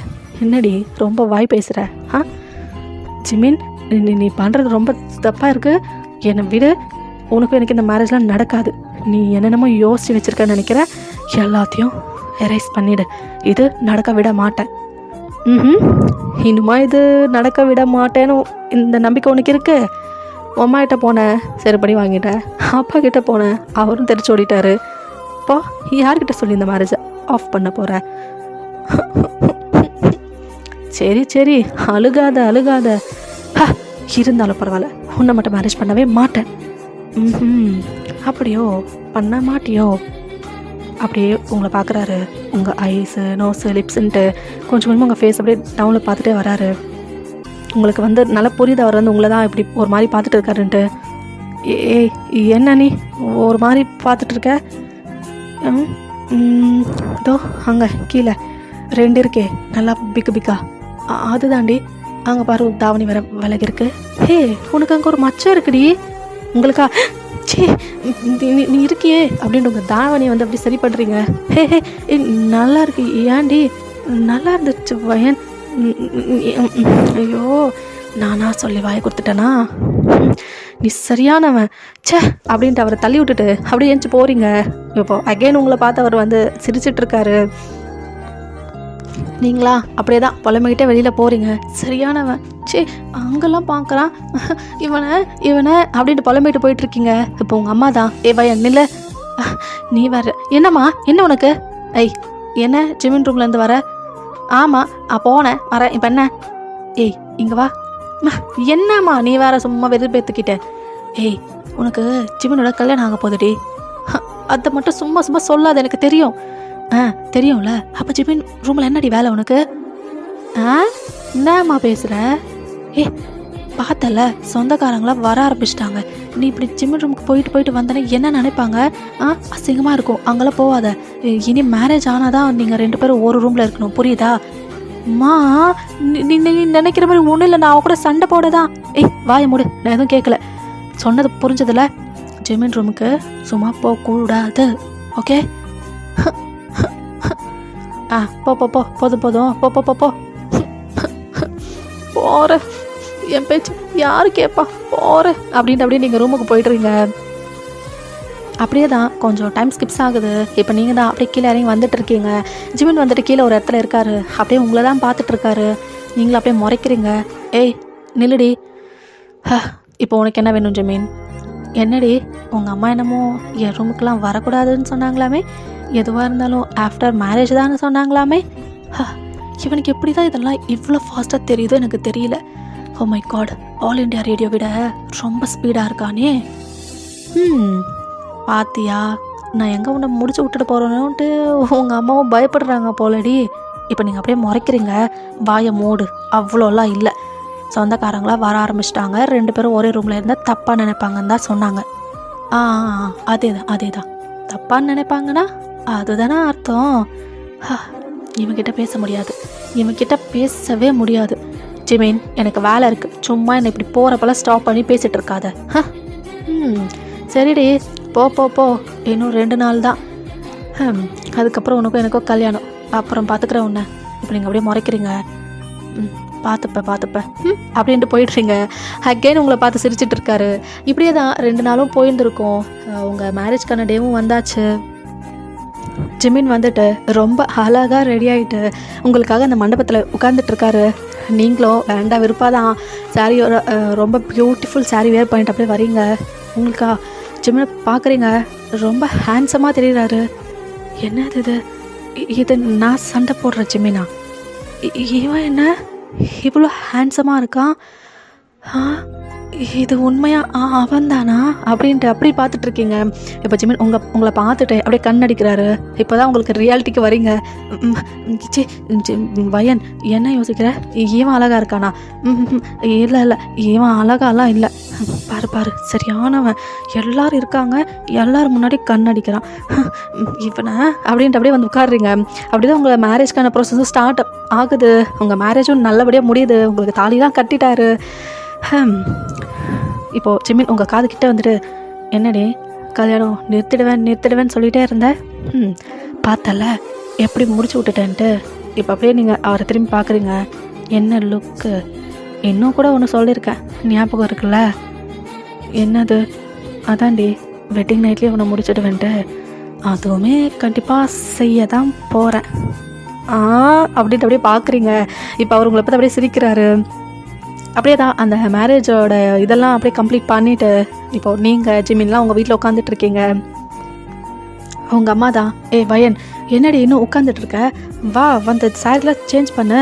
என்னடி ரொம்ப வாய் பேசுகிற? ஜிமின், நீ பண்ணுறது ரொம்ப தப்பாக இருக்குது, என்னை விடு. உனக்கும் எனக்கு இந்த மேரேஜ்லாம் நடக்காது. நீ என்னென்னமோ யோசித்து வச்சுருக்கன்னு நினைக்கிற, எல்லாத்தையும் எரேஸ் பண்ணிவிடு. இது நடக்க விட மாட்டேன். இன்னுமா இது நடக்க விட மாட்டேன்னு இந்த நம்பிக்கை உனக்கு இருக்கு? அம்மா கிட்ட போனேன், சரிப்படி வாங்கிட்டேன். அப்பா கிட்ட போனேன், அவரும் தெரிச்சு ஓடிட்டாரு. இப்போ யார்கிட்ட சொல்லி இந்த மேரேஜை ஆஃப் பண்ண போகிற? சரி சரி, அழுகாத. இருந்தாலும் பரவாயில்ல, உன்னை மட்டும் மேரேஜ் பண்ணவே மாட்டேன். அப்படியோ, பண்ண மாட்டியோ? அப்படியே உங்களை பார்க்குறாரு. உங்கள் ஐஸு, நோஸு, லிப்ஸுன்ட்டு கொஞ்சம் கொஞ்சமாக உங்கள் ஃபேஸ் அப்படியே டவுனில் பார்த்துட்டே வராரு. உங்களுக்கு வந்து நல்லா புரியுது, அவர் வந்து உங்களை தான் இப்படி ஒரு மாதிரி பார்த்துட்டு இருக்காருன்ட்டு. ஏய், என்ன நீ ஒரு மாதிரி பார்த்துட்ருக்க? இதோ அங்கே கீழே 2 இருக்கே, நல்லா பிக்கா. அதுதாண்டி, அங்கே பாரு தாவணி வர விலகி இருக்கு. ஹே, உனக்கு அங்கே ஒரு மச்சம் இருக்குடி. உங்களுக்கா? சே, நீ இருக்கியே அப்படின்ட்டு உங்கள் தாவணியை வந்து அப்படி சரி பண்ணுறீங்க. ஹே, நல்லா இருக்கு. ஏன்டி? நல்லா இருந்துச்சு வயன். ஐயோ, நானா சொல்லி வாயை கொடுத்துட்டேனா? நீ சரியானவன் சே அப்படின்ட்டு அவரை தள்ளி விட்டுட்டு அப்படியே ஏஞ்சி போகிறீங்க. இப்போ அகைன் உங்களை பார்த்து அவர் வந்து சிரிச்சிட்ருக்காரு. நீங்களா அப்படியே தான் புலம்பிக்கிட்டே வெளியில் போகிறீங்க. சரியானவன் சே, அங்கெல்லாம் பார்க்குறான் இவனை அப்படின்ட்டு புலம்பிட்டு போயிட்டுருக்கீங்க. இப்போ உங்கள் அம்மா தான், பையன் நில்ல, நீ வர. என்னம்மா, என்ன உனக்கு? என்ன ஜிமின் ரூம்லேருந்து வர? ஆமாம், போனேன் வரேன். இப்போ என்ன? இங்கே வா. என்னம்மா நீ வேற சும்மா வெறுப்பேற்றுக்கிட்ட? உனக்கு ஜிமினோட கல்யாணம் ஆக போகுதுடி. அதை மட்டும் சும்மா சொல்லாது, எனக்கு தெரியும். தெரியும்ல. அப்போ ஜிமின் ரூமில் என்னடி வேலை உனக்கு? என்னம்மா பேசுகிற? பார்த்தல, சொந்தக்காரங்களாம் வர ஆரம்பிச்சிட்டாங்க. நீ இப்படி ஜிமின் ரூமுக்கு போயிட்டு வந்தேன்னா என்ன நினைப்பாங்க? அசிங்கமாக இருக்கும், அங்கெல்லாம் போகாத. இனி மேரேஜ் ஆனாதான் நீங்கள் 2 பேரும் ஒரு ரூமில் இருக்கணும், புரியுதா? அம்மா, நீ நினைக்கிற மாதிரி ஒன்றும் இல்லை, நான் அவ கூட சண்டை போடதான். வாயை மூடு, நான் எதுவும் கேட்கல. சொன்னது புரிஞ்சதில்ல? ஜிமின் ரூமுக்கு சும்மா போகக்கூடாது, ஓகே? போதும் போ போற. என் பேச்சு யாரு கேட்பா? போற அப்படின்ட்டு அப்படியே நீங்கள் ரூமுக்கு போயிடுறீங்க. அப்படியே தான் கொஞ்சம் டைம் ஸ்கிப்ஸ் ஆகுது. இப்போ நீங்கள் தான் அப்படியே கீழே இறங்கி வந்துட்டு இருக்கீங்க. ஜிமின் வந்துட்டு கீழே ஒரு இடத்துல இருக்காரு. அப்படியே உங்களை தான் பார்த்துட்ருக்காரு. நீங்களும் அப்படியே முறைக்கிறீங்க. நில்லுடி. இப்போ உனக்கு என்ன வேணும் ஜிமின்? என்னடி, உங்கள் அம்மா என்னமோ என் ரூமுக்கெலாம் வரக்கூடாதுன்னு சொன்னாங்களாமே, எதுவாக இருந்தாலும் ஆஃப்டர் மேரேஜ் தானே சொன்னாங்களாமே. இவனுக்கு எப்படி தான் இதெல்லாம் இவ்வளோ ஃபாஸ்ட்டாக தெரியுதோ எனக்கு தெரியல. Oh my God, All India Radio விட ரொம்ப ஸ்பீடாக இருக்கானே. பாத்தியா, நான் எங்கே உன்னை முடிச்சு விட்டுட்டு போகிறேன்னுட்டு உங்கள் அம்மாவும் பயப்படுறாங்க போலடி. இப்போ நீங்கள் அப்படியே முறைக்கிறீங்க. வாயை மூடு. அவ்வளோலாம் இல்லை, சொந்தக்காரங்களாம் வர ஆரம்பிச்சிட்டாங்க. 2 பேரும் ஒரே ரூமில் இருந்தால் தப்பாக நினைப்பாங்கன்னு தான் சொன்னாங்க. அதே தான். தப்பான்னு நினைப்பாங்கன்னா அதுதானே அர்த்தம். இவன்கிட்ட பேச முடியாது, இவன்கிட்ட பேசவே முடியாது. ஜிமின், எனக்கு வேலை இருக்குது, சும்மா என்னை இப்படி போகிறப்பெல்லாம் ஸ்டாப் பண்ணி பேசிகிட்டு இருக்காத. சரிடி, போ. இன்னும் 2 நாள் தான். அதுக்கப்புறம் உனக்கும் எனக்கும் கல்யாணம். அப்புறம் பார்த்துக்கிறேன் உன்னை. இப்போ நீங்கள் அப்படியே முறைக்கிறீங்க. பார்த்துப்ப அப்படின்ட்டு போயிடுறீங்க. அகெயின் உங்களை பார்த்து சிரிச்சிட்டு இருக்காரு. இப்படியே தான் 2 நாளும் போயிருந்துருக்கோம். உங்கள் மேரேஜ்க்கான டேவும் வந்தாச்சு. ஜிமின் வந்துட்டு ரொம்ப அழகாக ரெடி ஆகிட்டு உங்களுக்காக அந்த மண்டபத்தில் உட்காந்துட்ருக்காரு. நீங்களும் வேண்டாம் விருப்பாதான் சாரியோட ரொம்ப பியூட்டிஃபுல் சாரீ வேர் பண்ணிட்டு அப்படியே வரீங்க. உங்களுக்கா ஜிமினை பார்க்குறீங்க, ரொம்ப ஹேண்ட்ஸமாக தெரியுறாரு. என்னது இது நான் சண்டை போடுற ஜிமினா? இவன் என்ன இவ்வளோ ஹேண்ட்ஸமாக இருக்கான்? இது உண்மையா அவன் தானா அப்படின்ட்டு அப்படி பார்த்துட்ருக்கீங்க. இப்போ ஜிமின் உங்களை பார்த்துட்டு அப்படியே கண்ணடிக்கிறாரு. இப்போ தான் உங்களுக்கு ரியாலிட்டிக்கு வரீங்க. வயன், என்ன யோசிக்கிற? இவன் அழகாக இருக்கானா? இல்லை, இவன் அழகாலாம் இல்லை. பாரு சரியானவன். எல்லோரும் இருக்காங்க, எல்லோரும் முன்னாடி கண்ணடிக்கிறான் இவனை அப்படின்ட்டு அப்படியே வந்து உட்காடுறீங்க. அப்படி தான் உங்களை மேரேஜ்க்கான ப்ராசஸும் ஸ்டார்ட் ஆகுது. உங்கள் மேரேஜும் நல்லபடியாக முடியுது. உங்களுக்கு தாலிலாம் கட்டிட்டாரு. இப்போது ஜிமின் உங்கள் காது கிட்டே வந்துட்டு, என்னடி கல்யாணம் நிறுத்திடுவேன்னு சொல்லிகிட்டே இருந்தேன். பார்த்தல எப்படி முடிச்சு விட்டுட்டேன்ட்டு. இப்போ அப்படியே நீங்கள் அவரை திரும்பி பார்க்குறீங்க. என்ன லுக்கு! இன்னும் கூட ஒன்று சொல்லியிருக்கேன், ஞாபகம் இருக்குல்ல? என்னது? அதான்டி, வெட்டிங் நைட்லேயே ஒன்று முடிச்சிடுவேன்ட்டு. அதுவுமே கண்டிப்பாக செய்ய தான் போகிறேன். அப்படின்ட்டு அப்படியே பார்க்குறீங்க. இப்போ அவர் உங்களை பார்த்து அப்படியே சிரிக்கிறாரு. அப்படியே தான் அந்த மேரேஜோட இதெல்லாம் அப்படியே கம்ப்ளீட் பண்ணிவிட்டு இப்போ நீங்கள் ஜிமின்லாம் உங்கள் வீட்டில் உட்காந்துட்ருக்கீங்க. அவங்க அம்மா தான், வயன் என்னடி இன்னும் உட்காந்துட்ருக்க? வா, வந்து சாரிலாம் சேஞ்ச் பண்ணு.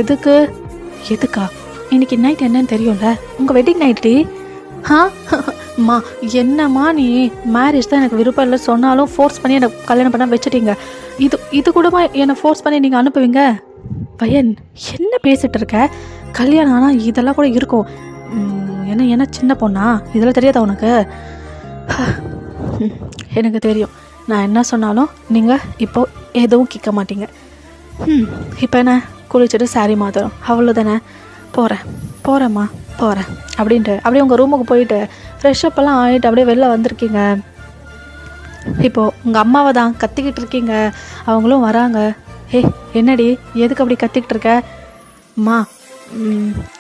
எதுக்கா? இன்னைக்கு நைட் என்னன்னு தெரியும்ல, உங்கள் வெட்டிங் நைட்டி. அம்மா, என்னம்மா நீ? மேரேஜ் தான் எனக்கு விருப்பம் இல்லை சொன்னாலும் ஃபோர்ஸ் பண்ணி என்னை கல்யாணம் பண்ண வச்சுட்டீங்க. இது கூடமா என்னை ஃபோர்ஸ் பண்ணி நீங்கள் அனுப்புவீங்க? வயன், என்ன பேசிகிட்டு இருக்க? கல்யாணம் ஆனால் இதெல்லாம் கூட இருக்கும். என்ன என்ன சின்ன பொண்ணா, இதெல்லாம் தெரியாதா உனக்கு? எனக்கு தெரியும். நான் என்ன சொன்னாலும் நீங்கள் இப்போ எதுவும் கேட்க மாட்டீங்க. இப்போ என்ன, குளிச்சுட்டு சாரி மாத்திரம் அவ்வளோதானே, போகிறேம்மா போகிறேன் அப்படின்ட்டு அப்படியே உங்கள் ரூமுக்கு போயிட்டு ஃப்ரெஷ்ஷப்பெல்லாம் ஆகிட்டு அப்படியே வெளில வந்திருக்கீங்க. இப்போது உங்கள் அம்மாவை தான் கத்திக்கிட்டு இருக்கீங்க, அவங்களும் வராங்க. என்னடி எதுக்கு அப்படி கத்திக்கிட்டு இருக்க? அம்மா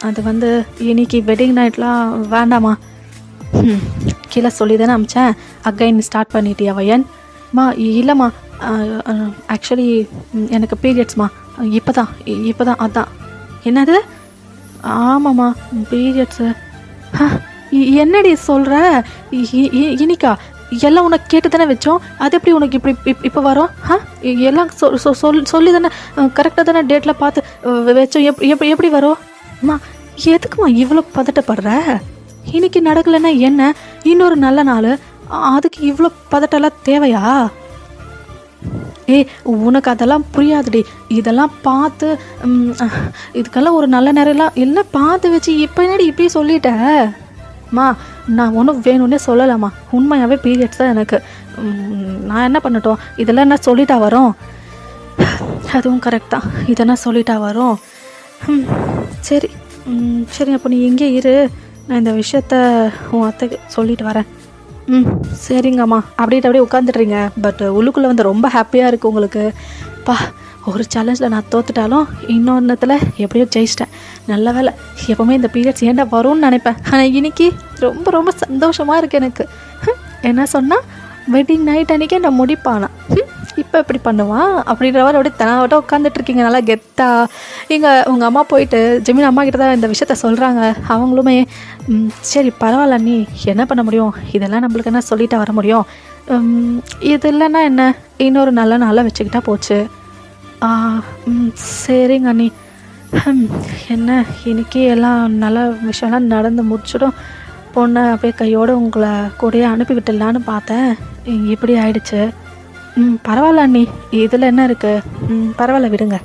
அது வந்து இன்னைக்கு வெட்டிங் நைட்லாம் வேண்டாம்மா. கீழே சொல்லி தானே அமிச்சேன், அகைன் ஸ்டார்ட் பண்ணிட்டியா வயன்? இல்லைம்மா, ஆக்சுவலி எனக்கு பீரியட்ஸ்மா, இப்போ தான் அதான். என்னது? ஆமாம்மா பீரியட்ஸு. என்னடி சொல்கிற? இன்னிக்கா? எல்லாம் உனக்கு கேட்டு தானே வச்சோம், அது எப்படி உனக்கு இப்படி இப்போ வரும்? எல்லாம் சொல்லி தானே கரெக்டாக தானே டேட்டில் பார்த்து வச்சோம், எப்படி வரும்? அம்மா எதுக்குமா இவ்வளோ பதட்டப்படுற? இன்னைக்கு நடக்கலைன்னா என்ன, இன்னொரு நல்ல நாள், அதுக்கு இவ்வளோ பதட்டெல்லாம் தேவையா? உனக்கு அதெல்லாம் புரியாதுடி. இதெல்லாம் பார்த்து இதுக்கெல்லாம் ஒரு நல்ல நேரம்லாம் எல்லாம் பார்த்து வச்சு இப்போ என்னடி இப்படி சொல்லிட்டேம்மா? நான் ஒன்றும் வேணும்னே சொல்லலாம்மா, உண்மையாகவே பீரியட்ஸ் தான் எனக்கு. நான் என்ன பண்ணட்டும்? இதெல்லாம் என்ன சொல்லிட்டா வரும்? அதுவும் கரெக்ட் தான், இதெல்லாம் சொல்லிட்டா வரும். சரி சரி, அப்போ நீ எங்கே இரு, நான் இந்த விஷயத்த உன் அத்தைக்கு சொல்லிட்டு வரேன். சரிங்கம்மா அப்படியே உட்காந்துட்றீங்க. பட் உள்ளுக்குள்ளே வந்து ரொம்ப ஹாப்பியாக இருக்குது உங்களுக்கு. ஒரு சேலஞ்சில் நான் தோத்துட்டாலும் இன்னொன்றுத்தில் எப்படியோ ஜெயிச்சிட்டேன். நல்ல வேலை. எப்போவுமே இந்த பீரியட்ஸ் ஏன்டா வரும்னு நினைப்பேன், ஆனால் இன்னைக்கு ரொம்ப ரொம்ப சந்தோஷமாக இருக்குது எனக்கு. என்ன சொன்னால் வெட்டிங் நைட் அன்றைக்கே நான் முடிப்பானா, இப்போ எப்படி பண்ணுவான் அப்படின்ற மாதிரி அப்படியே தனாவட்ட உட்காந்துட்ருக்கீங்க நல்லா கெத்தா. உங்கள் அம்மா போயிட்டு ஜெமின் அம்மா கிட்ட தான் இந்த விஷயத்த சொல்கிறாங்க. அவங்களுமே சரி பரவாயில்ல, நீ என்ன பண்ண முடியும், இதெல்லாம் நம்மளுக்கு என்ன சொல்லிட்டு வர முடியும், இது இல்லைன்னா என்ன, இன்னொரு நல்ல நாளாக வச்சுக்கிட்டா போச்சு. சரிங்க அண்ணி. என்ன இன்னைக்கு எல்லாம் நல்ல விஷயம்லாம் நடந்து முடிச்சிடும், பொண்ணை அப்படியே கையோடு உங்களை கூடயே அனுப்பி விட்டுடலான்னு பார்த்தேன், இப்படி ஆயிடுச்சு. பரவாயில்ல அண்ணி, இதில் என்ன இருக்குது, பரவாயில்ல விடுங்க.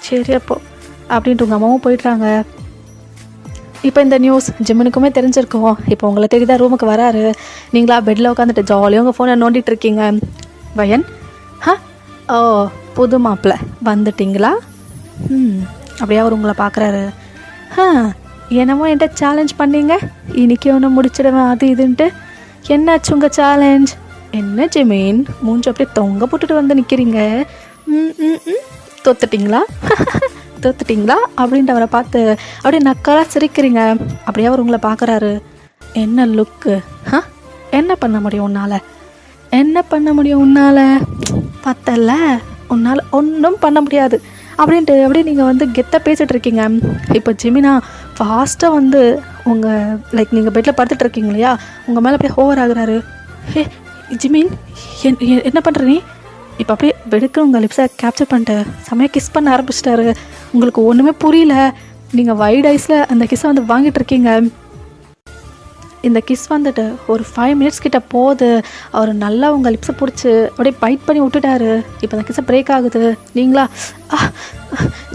சரி அப்போ அப்படின்ட்டு உங்கள் அம்மாவும் போயிடுறாங்க. இப்போ இந்த நியூஸ் ஜிம்மனுக்குமே தெரிஞ்சிருக்கோம். இப்போ உங்களை தேடி தான் ரூமுக்கு வராரு. நீங்களா பெட்டில் உட்காந்துட்டு ஜாலியாக உங்கள் ஃபோனை நோண்டிட்டு இருக்கீங்க. வயன், ஓ புது மாப்பிள்ளை வந்துட்டிங்களா? அப்படியே அவர் உங்களை பார்க்குறாரு. என்னமோ என்கிட்ட சேலஞ்ச் பண்ணீங்க, இன்றைக்கி ஒன்று முடிச்சிடுவேன் அது இதுன்ட்டு. என்னாச்சு உங்கள் சேலஞ்ச்? என்ன ஜெமீன் மூஞ்சி அப்படியே தொங்க போட்டுட்டு வந்து நிற்கிறீங்க? தோத்துட்டிங்களா தோத்துட்டிங்களா அப்படின்ட்டு அவரை பார்த்து அப்படியே நக்கலாக சிரிக்கிறீங்க. அப்படியே அவர் உங்களை பார்க்குறாரு. என்ன லுக்கு? என்ன பண்ண முடியும் உன்னால்? என்ன பண்ண முடியும் உன்னால்? பார்த்தல, உன்னால் ஒன்றும் பண்ண முடியாது அப்படின்ட்டு அப்படியே நீங்கள் வந்து கெத்தாக பேசிகிட்டு இருக்கீங்க. இப்போ ஜெமினா ஃபாஸ்ட்டாக வந்து உங்கள் லைக் நீங்கள் பெட்டில் படுத்துட்டு இருக்கீங்க இல்லையா, உங்கள் மேலே அப்படியே ஓவர் ஆகுறாரு. ஜிமின் என்ன பண்ணுற நீ? இப்போ அப்படியே வெடுக்க உங்கள் லிப்ஸை கேப்சர் பண்ணிட்டு செமையாக கிஸ் பண்ண ஆரம்பிச்சிட்டாரு. உங்களுக்கு ஒன்றுமே புரியல. நீங்கள் வைட் ஐஸில் அந்த கிஸ்ஸை வந்து வாங்கிட்டு இருக்கீங்க. இந்த கிஸ் வந்துட்டு ஒரு 5 மினிட்ஸ் கிட்ட போகுது. அவர் நல்லா உங்கள் லிப்ஸை பிடிச்சி அப்படியே பைட் பண்ணி விட்டுட்டாரு. இப்போ அந்த கிஸ்ஸை பிரேக் ஆகுது. நீங்களா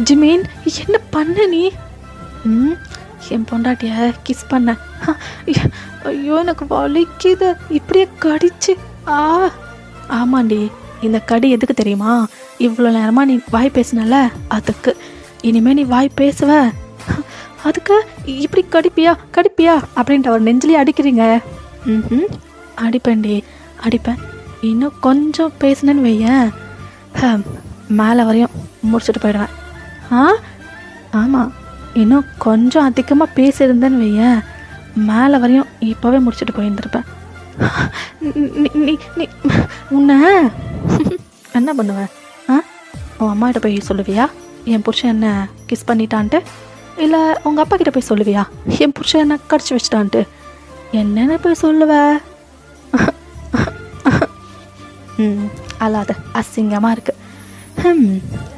ஜிமீன் என்ன பண்ண நீ? என் பொண்டாட்டிய கிஸ் பண்ண. ஐயோ எனக்கு வலிக்குது, இப்படியே கடிச்சு. ஆமாண்டி, இந்த கடி எதுக்கு தெரியுமா? இவ்வளோ நேரமாக நீ வாய் பேசினல, அதுக்கு. இனிமேல் நீ வாய் பேசுவ, அதுக்கு இப்படி கடிப்பியா அப்படின்ட்டு அவர் நெஞ்சிலே அடிக்கிறீங்க. அடிப்பேன்டி அடிப்பேன். இன்னும் கொஞ்சம் பேசினேன்னு வையேன், மேலே வரையும் முடிச்சுட்டு போயிடுவேன். ஆமாம், இன்னும் கொஞ்சம் அதிகமாக பேசியிருந்தேன்னு வையேன், மேலே வரையும் இப்போவே முடிச்சுட்டு போயிருந்துருப்பேன். நீ உன்னை என்ன பண்ணுவேன்? உன் அம்மாகிட்ட போய் சொல்லுவியா என் புருஷன் என்ன கிஸ் பண்ணிட்டான்ட்டு? இல்லை உங்கள் அப்பா கிட்ட போய் சொல்லுவியா என் புருஷன் என்ன கடிச்சு வச்சிட்டான்ட்டு? என்னென்ன போய் சொல்லுவ? அல்லாத அசிங்கமாக இருக்குது.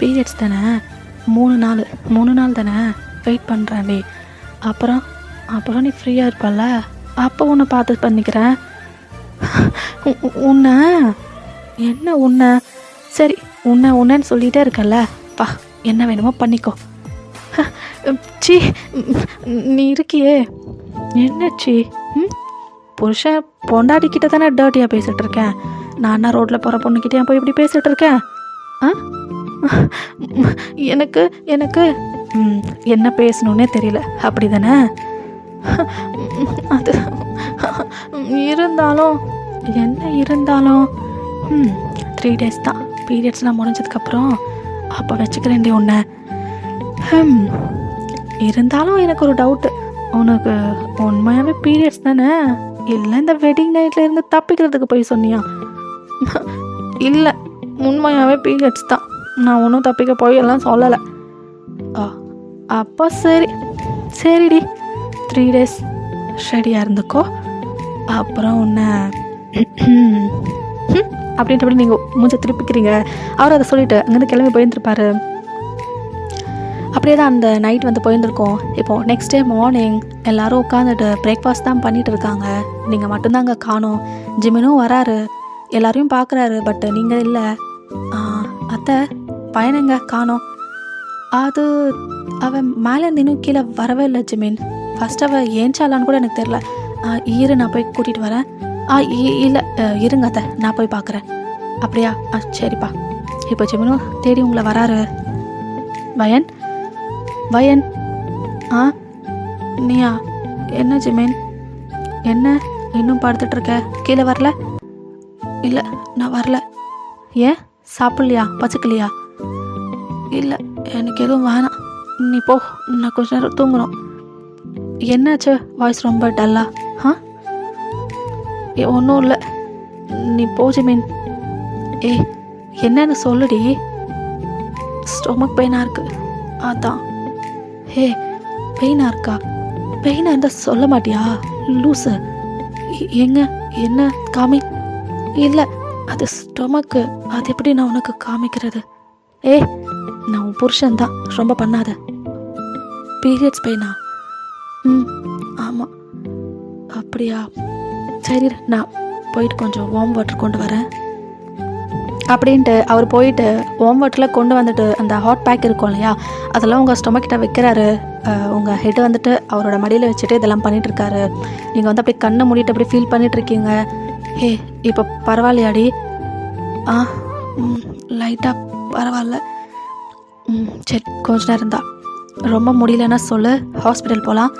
பீரியட்ஸ் தானே, 3 நாள் தானே வெயிட் பண்ணுறேன்டி. அப்புறம் நீ ஃப்ரீயாக இருப்பல்ல, அப்போ உன்னை பார்த்து பண்ணிக்கிறேன். உன்னை என்ன உன்னை? சரி உன்னைன்னு சொல்லிகிட்டே இருக்கல்ல, என்ன வேணுமோ பண்ணிக்கோ. சி நீ இருக்கியே என்னாச்சி? புருஷன் பொண்டாட்டிக்கிட்ட தானே டர்ட்டியாக பேசிகிட்டு இருக்கேன். நான் ரோட்டில் போகிற பொண்ணுக்கிட்டே போய் இப்படி பேசிகிட்டு இருக்கேன். எனக்கு எனக்கு என்ன பேசணுன்னே தெரியல. அப்படி தானே? அது இருந்தாலும் என்ன இருந்தாலும் 3 days தான் பீரியட்ஸ்லாம் முடிஞ்சதுக்கப்புறம் அப்போ வச்சுக்கிறேன்டி ஒன்று. இருந்தாலும் எனக்கு ஒரு டவுட்டு, உனக்கு உண்மையாகவே பீரியட்ஸ் தானே, இல்லை இந்த வெட்டிங் நைட்டில் இருந்து தப்பிக்கிறதுக்கு போய் சொன்னியா? இல்லை, உண்மையாகவே பீரியட்ஸ் தான். நான் ஒன்றும் தப்பிக்க போய் எல்லாம் சொல்லலை. அப்போ சரிடி 3 days ரெடியாக இருந்துக்கோ. அப்புறம் உன்னை அப்படின்றபடி நீங்கள் மூஞ்ச திருப்பிக்கிறீங்க. அவர் அதை சொல்லிவிட்டு அங்கேருந்து கிளம்பி போயிருந்துருப்பாரு. அப்படியே தான் அந்த நைட் வந்து போயிருந்துருக்கோம். இப்போது நெக்ஸ்ட் டே மார்னிங் எல்லோரும் உட்காந்துட்டு பிரேக்ஃபாஸ்ட் தான் பண்ணிகிட்டு இருக்காங்க. நீங்கள் மட்டும்தாங்க காணோம். ஜிமினும் வராரு, எல்லாரையும் பார்க்குறாரு. பட் நீங்கள் இல்லை. அத்தை பையனுங்க காணோம். அது அவன் மேலேருந்து இன்னும் கீழே வரவே இல்லை ஜிமின். ஃபஸ்ட் அவள் ஏஞ்சாலான்னு கூட எனக்கு தெரில. இரு நான் போய் கூட்டிகிட்டு வரேன். இல்லை இருங்க அத்தை, நான் போய் பார்க்குறேன். அப்படியா? சரிப்பா. இப்போ ஜிமினும் தேடி உங்களை வராரு. வயன் நீயா? என்ன ஜிமின், என்ன இன்னும் படுத்துட்ருக்க? கீழே வரல? இல்லை நான் வரல. ஏன் சாப்பிட்லையா? பச்சுக்கலையா? இல்லை எனக்கு எதுவும் வேணாம், நீ போ, நான் கொஞ்ச நேரம் தூங்கணும். என்னாச்சு வாய்ஸ் ரொம்ப டல்லா? ஒன்றும் இல்லை, நீ போ ஜிமின். என்னன்னு சொல்லுடி. ஸ்டொமக் பெயினாக இருக்கு. அதான். பெயினாக இருக்கா? பெயினாக இருந்தால் சொல்ல மாட்டியா லூஸு? எங்க என்ன காமி? இல்லை அது ஸ்டொமக்கு, அது எப்படி நான் உனக்கு காமிக்கிறது? நான் உன் புருஷன் தான், ரொம்ப பண்ணாத. பீரியட்ஸ் பெயினா? ஆமாம். அப்படியா? சரி நான் போயிட்டு கொஞ்சம் வார்ம் வாட்டர் கொண்டு வரேன் அப்படின்ட்டு அவர் போயிட்டு வார்ம் வாட்டரில் கொண்டு வந்துட்டு அந்த ஹாட் பேக் இருக்கும் இல்லையா, அதெல்லாம் உங்கள் ஸ்டொமக்கிட்ட வைக்கிறாரு. உங்கள் ஹெட் வந்துட்டு அவரோட மடியில் வச்சுட்டு இதெல்லாம் பண்ணிகிட்ருக்காரு. நீங்கள் வந்து அப்படியே கண்ணை மூடிட்டு அப்படியே ஃபீல் பண்ணிகிட்ருக்கீங்க. இப்போ பரவாயில்லையாடி? லைட்டாக பரவாயில்ல. சரி கொஞ்ச நேரம் தான், ரொம்ப முடியலன்னா சொல்லு, ஹாஸ்பிட்டல் போகலாம்.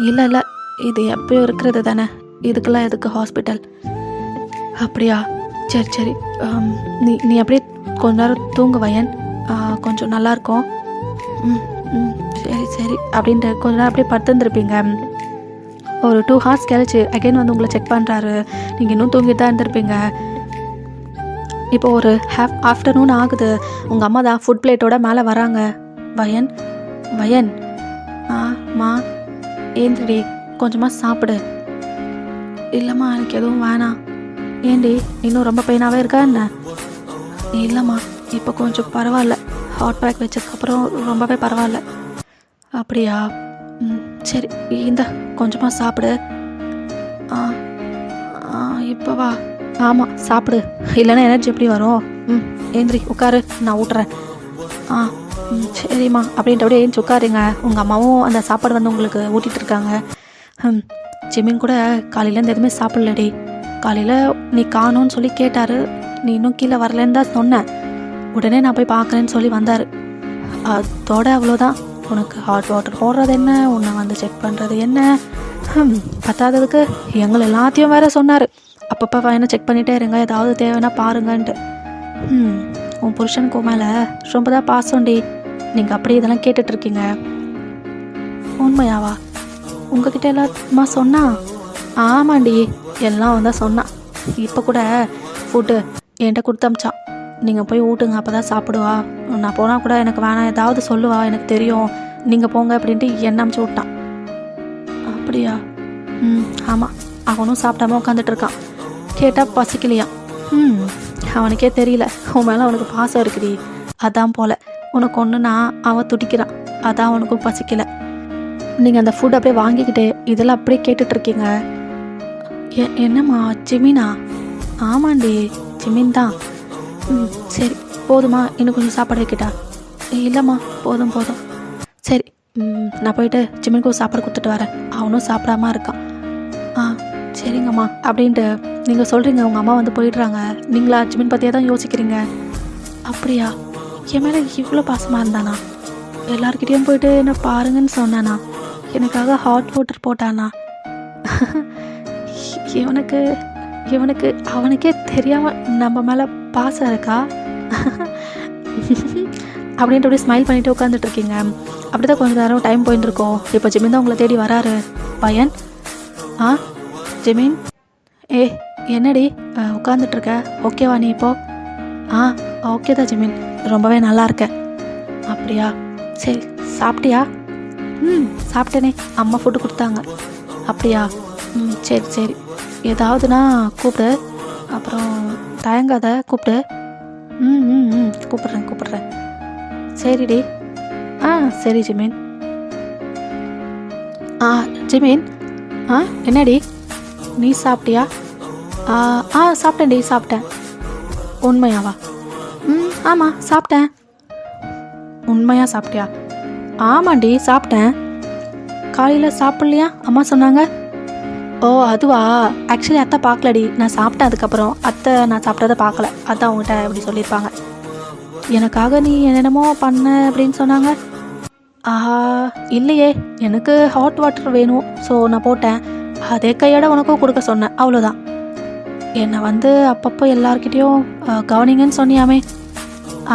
இல்லை இது எப்பயும் இருக்கிறது தானே, இதுக்கெல்லாம் எதுக்கு ஹாஸ்பிட்டல்? அப்படியா? சரி நீ அப்படியே கொஞ்ச நேரம் தூங்க வயன், கொஞ்சம் நல்லாயிருக்கும். சரி அப்படின்ட்டு கொஞ்ச நேரம் அப்படியே படுத்துருந்துருப்பீங்க. ஒரு 2 hours கழிச்சு அகைன் வந்து உங்களை செக் பண்ணுறாரு. நீங்கள் இன்னும் தூங்கிட்டு தான் இருந்திருப்பீங்க. இப்போ ஒரு ஆஃப்டர்நூன் ஆகுது. உங்கள் அம்மா தான் ஃபுட் பிளேட்டோட மேலே வராங்க. வயன் மா ஏந்திரி, கொஞ்சமாக சாப்பிடு. இல்லைம்மா எனக்கு எதுவும் வேணாம். ஏண்டி இன்னும் ரொம்ப பெயினாகவே இருக்கா என்ன? இல்லைம்மா இப்போ கொஞ்சம் பரவாயில்ல, ஹாட் பேக் வச்சதுக்கப்புறம் ரொம்பவே பரவாயில்ல. அப்படியா? சரி இந்த கொஞ்சமாக சாப்பிடு. இப்போ வா. ஆமாம் சாப்பிடு, இல்லைன்னா எனர்ஜி எப்படி வரும்? ஏந்திரி உட்காரு, நான் ஊட்டுறேன். சரிம்மா அப்படின்ட்டு அப்படியே ஏஞ்சி உட்காருங்க. உங்கள் அம்மாவும் அந்த சாப்பாடு வந்து உங்களுக்கு ஊட்டிகிட்டு இருக்காங்க. ஜிமின் கூட காலையிலேருந்து எதுவுமே சாப்பிட்லடி. காலையில் நீ காணோன்னு சொல்லி கேட்டார், நீ இன்னும் கீழே வரலன்னு தான் சொன்னேன். உடனே நான் போய் பார்க்குறேன்னு சொல்லி வந்தார். அதோட அவ்வளோதான். உனக்கு ஹாட் வாட்டர் போடுறது என்ன, உன்னை வந்து செக் பண்ணுறது என்ன, பத்தாததுக்கு எங்களை எல்லாத்தையும் வேறு சொன்னார். அப்பப்போ பையனை செக் பண்ணிகிட்டே இருங்க, ஏதாவது தேவைன்னா பாருங்கன்ட்டு. உன் புருஷனுக்கு மேலே ரொம்ப தான் பாசம்டி. நீங்கள் அப்படி இதெல்லாம் கேட்டுட்ருக்கீங்க. உண்மையாவா? உங்ககிட்ட எல்லாத்துமா சொன்னா? ஆமாண்டி எல்லாம் வந்தால் சொன்னான். இப்போ கூட ஃபுட்டு என்கிட்ட கொடுத்தமிச்சான். நீங்கள் போய் ஊட்டுங்க, அப்போ தான் சாப்பிடுவா. நான் போனால் கூட எனக்கு வேணாம், ஏதாவது சொல்லுவா, எனக்கு தெரியும், நீங்கள் போங்க அப்படின்ட்டு என்ன அமுச்சு விட்டான். அப்படியா? ஆமாம். அவனும் சாப்பிடாம உட்காந்துட்ருக்கான். கேட்டால் பசிக்கலையா? அவனுக்கே தெரியல, உன் மேலே அவனுக்கு பாசம் இருக்குடி, அதான் போல். உனக்கு ஒன்றுனா அவன் துடிக்கிறான், அதான் அவனுக்கும் பசிக்கலை. நீங்கள் அந்த ஃபுட் அப்படியே வாங்கிக்கிட்டு இதெல்லாம் அப்படியே கேட்டுட்ருக்கீங்க. என்னம்மா ஜிமினா? ஆமாண்டி ஜிமின் தான். சரி போதுமா, இன்னும் கொஞ்சம் சாப்பாடு வைக்கிட்டா? இல்லைம்மா போதும். சரி. நான் போயிட்டு ஜிமினுக்கும் சாப்பாடு கொடுத்துட்டு வரேன். அவனும் சாப்பிடாம இருக்கான். ஆ சரிங்கம்மா அப்படின்ட்டு நீங்கள் சொல்கிறீங்க. உங்கள் அம்மா வந்து போயிடுறாங்க. நீங்களா ஜிமின் பற்றியே தான் யோசிக்கிறீங்க. அப்படியா? என் மேலே இவ்வளோ பாசமாக இருந்தானா? எல்லாருக்கிட்டேயும் போயிட்டு என்ன பாருங்கன்னு சொன்னானா? எனக்காக ஹாட் வாட்டர் போட்டானா? இவனுக்கு இவனுக்கு அவனுக்கே தெரியாமல் நம்ம மேலே பாசம் இருக்கா? அப்படின்ட்டு அப்படியே ஸ்மைல் பண்ணிட்டு உட்காந்துட்டு இருக்கீங்க. அப்படி தான் கொஞ்சம் நேரம் டைம் போயிட்டு இருக்கோம். இப்போ ஜிமின் தான் உங்களை தேடி வராரு. பையன். ஆ ஜிமின். ஏ என்னடி உட்காந்துட்ருக்க? ஓகேவா நீ இப்போ? ஆ ஓகே தான் ஜிமின், ரொம்பவே நல்லா இருக்கேன். அப்படியா? சரி சாப்பிட்டியா? சாப்பிட்டேனே, அம்மா ஃபுட்டு கொடுத்தாங்க. அப்படியா? சரி சரி, ஏதாவதுனா கூப்பிடு, அப்புறம் தயங்காத கூப்பிடு. கூப்பிட்றேன். சரிடி. சரி ஜிமின். ஜிமின். என்னடி நீ சாப்பிட்டியா? சாப்பிட்டேன். உண்மையாவா? ஆமாம் சாப்பிட்டேன். உண்மையா சாப்பிட்டியா? ஆமாண்டி சாப்பிட்டேன். காலையில் சாப்பிட்லையா அம்மா சொன்னாங்க. ஓ அதுவா? ஆக்சுவலி அத்தை பார்க்கலடி, நான் சாப்பிட்டேன். அதுக்கப்புறம் அத்தை நான் சாப்பிட்டதை பார்க்கல, அதான் அவங்ககிட்ட அப்படி சொல்லியிருப்பாங்க. எனக்காக நீ என்னென்னமோ பண்ண அப்படின்னு சொன்னாங்க. இல்லையே, எனக்கு ஹாட் வாட்டர் வேணும், ஸோ நான் போட்டேன். அதே கையோட உனக்கும் கொடுக்க சொன்னேன், அவ்வளோதான். என்னை வந்து அப்பப்போ எல்லார்கிட்டேயும் கவனிங்கன்னு சொன்னியாமே,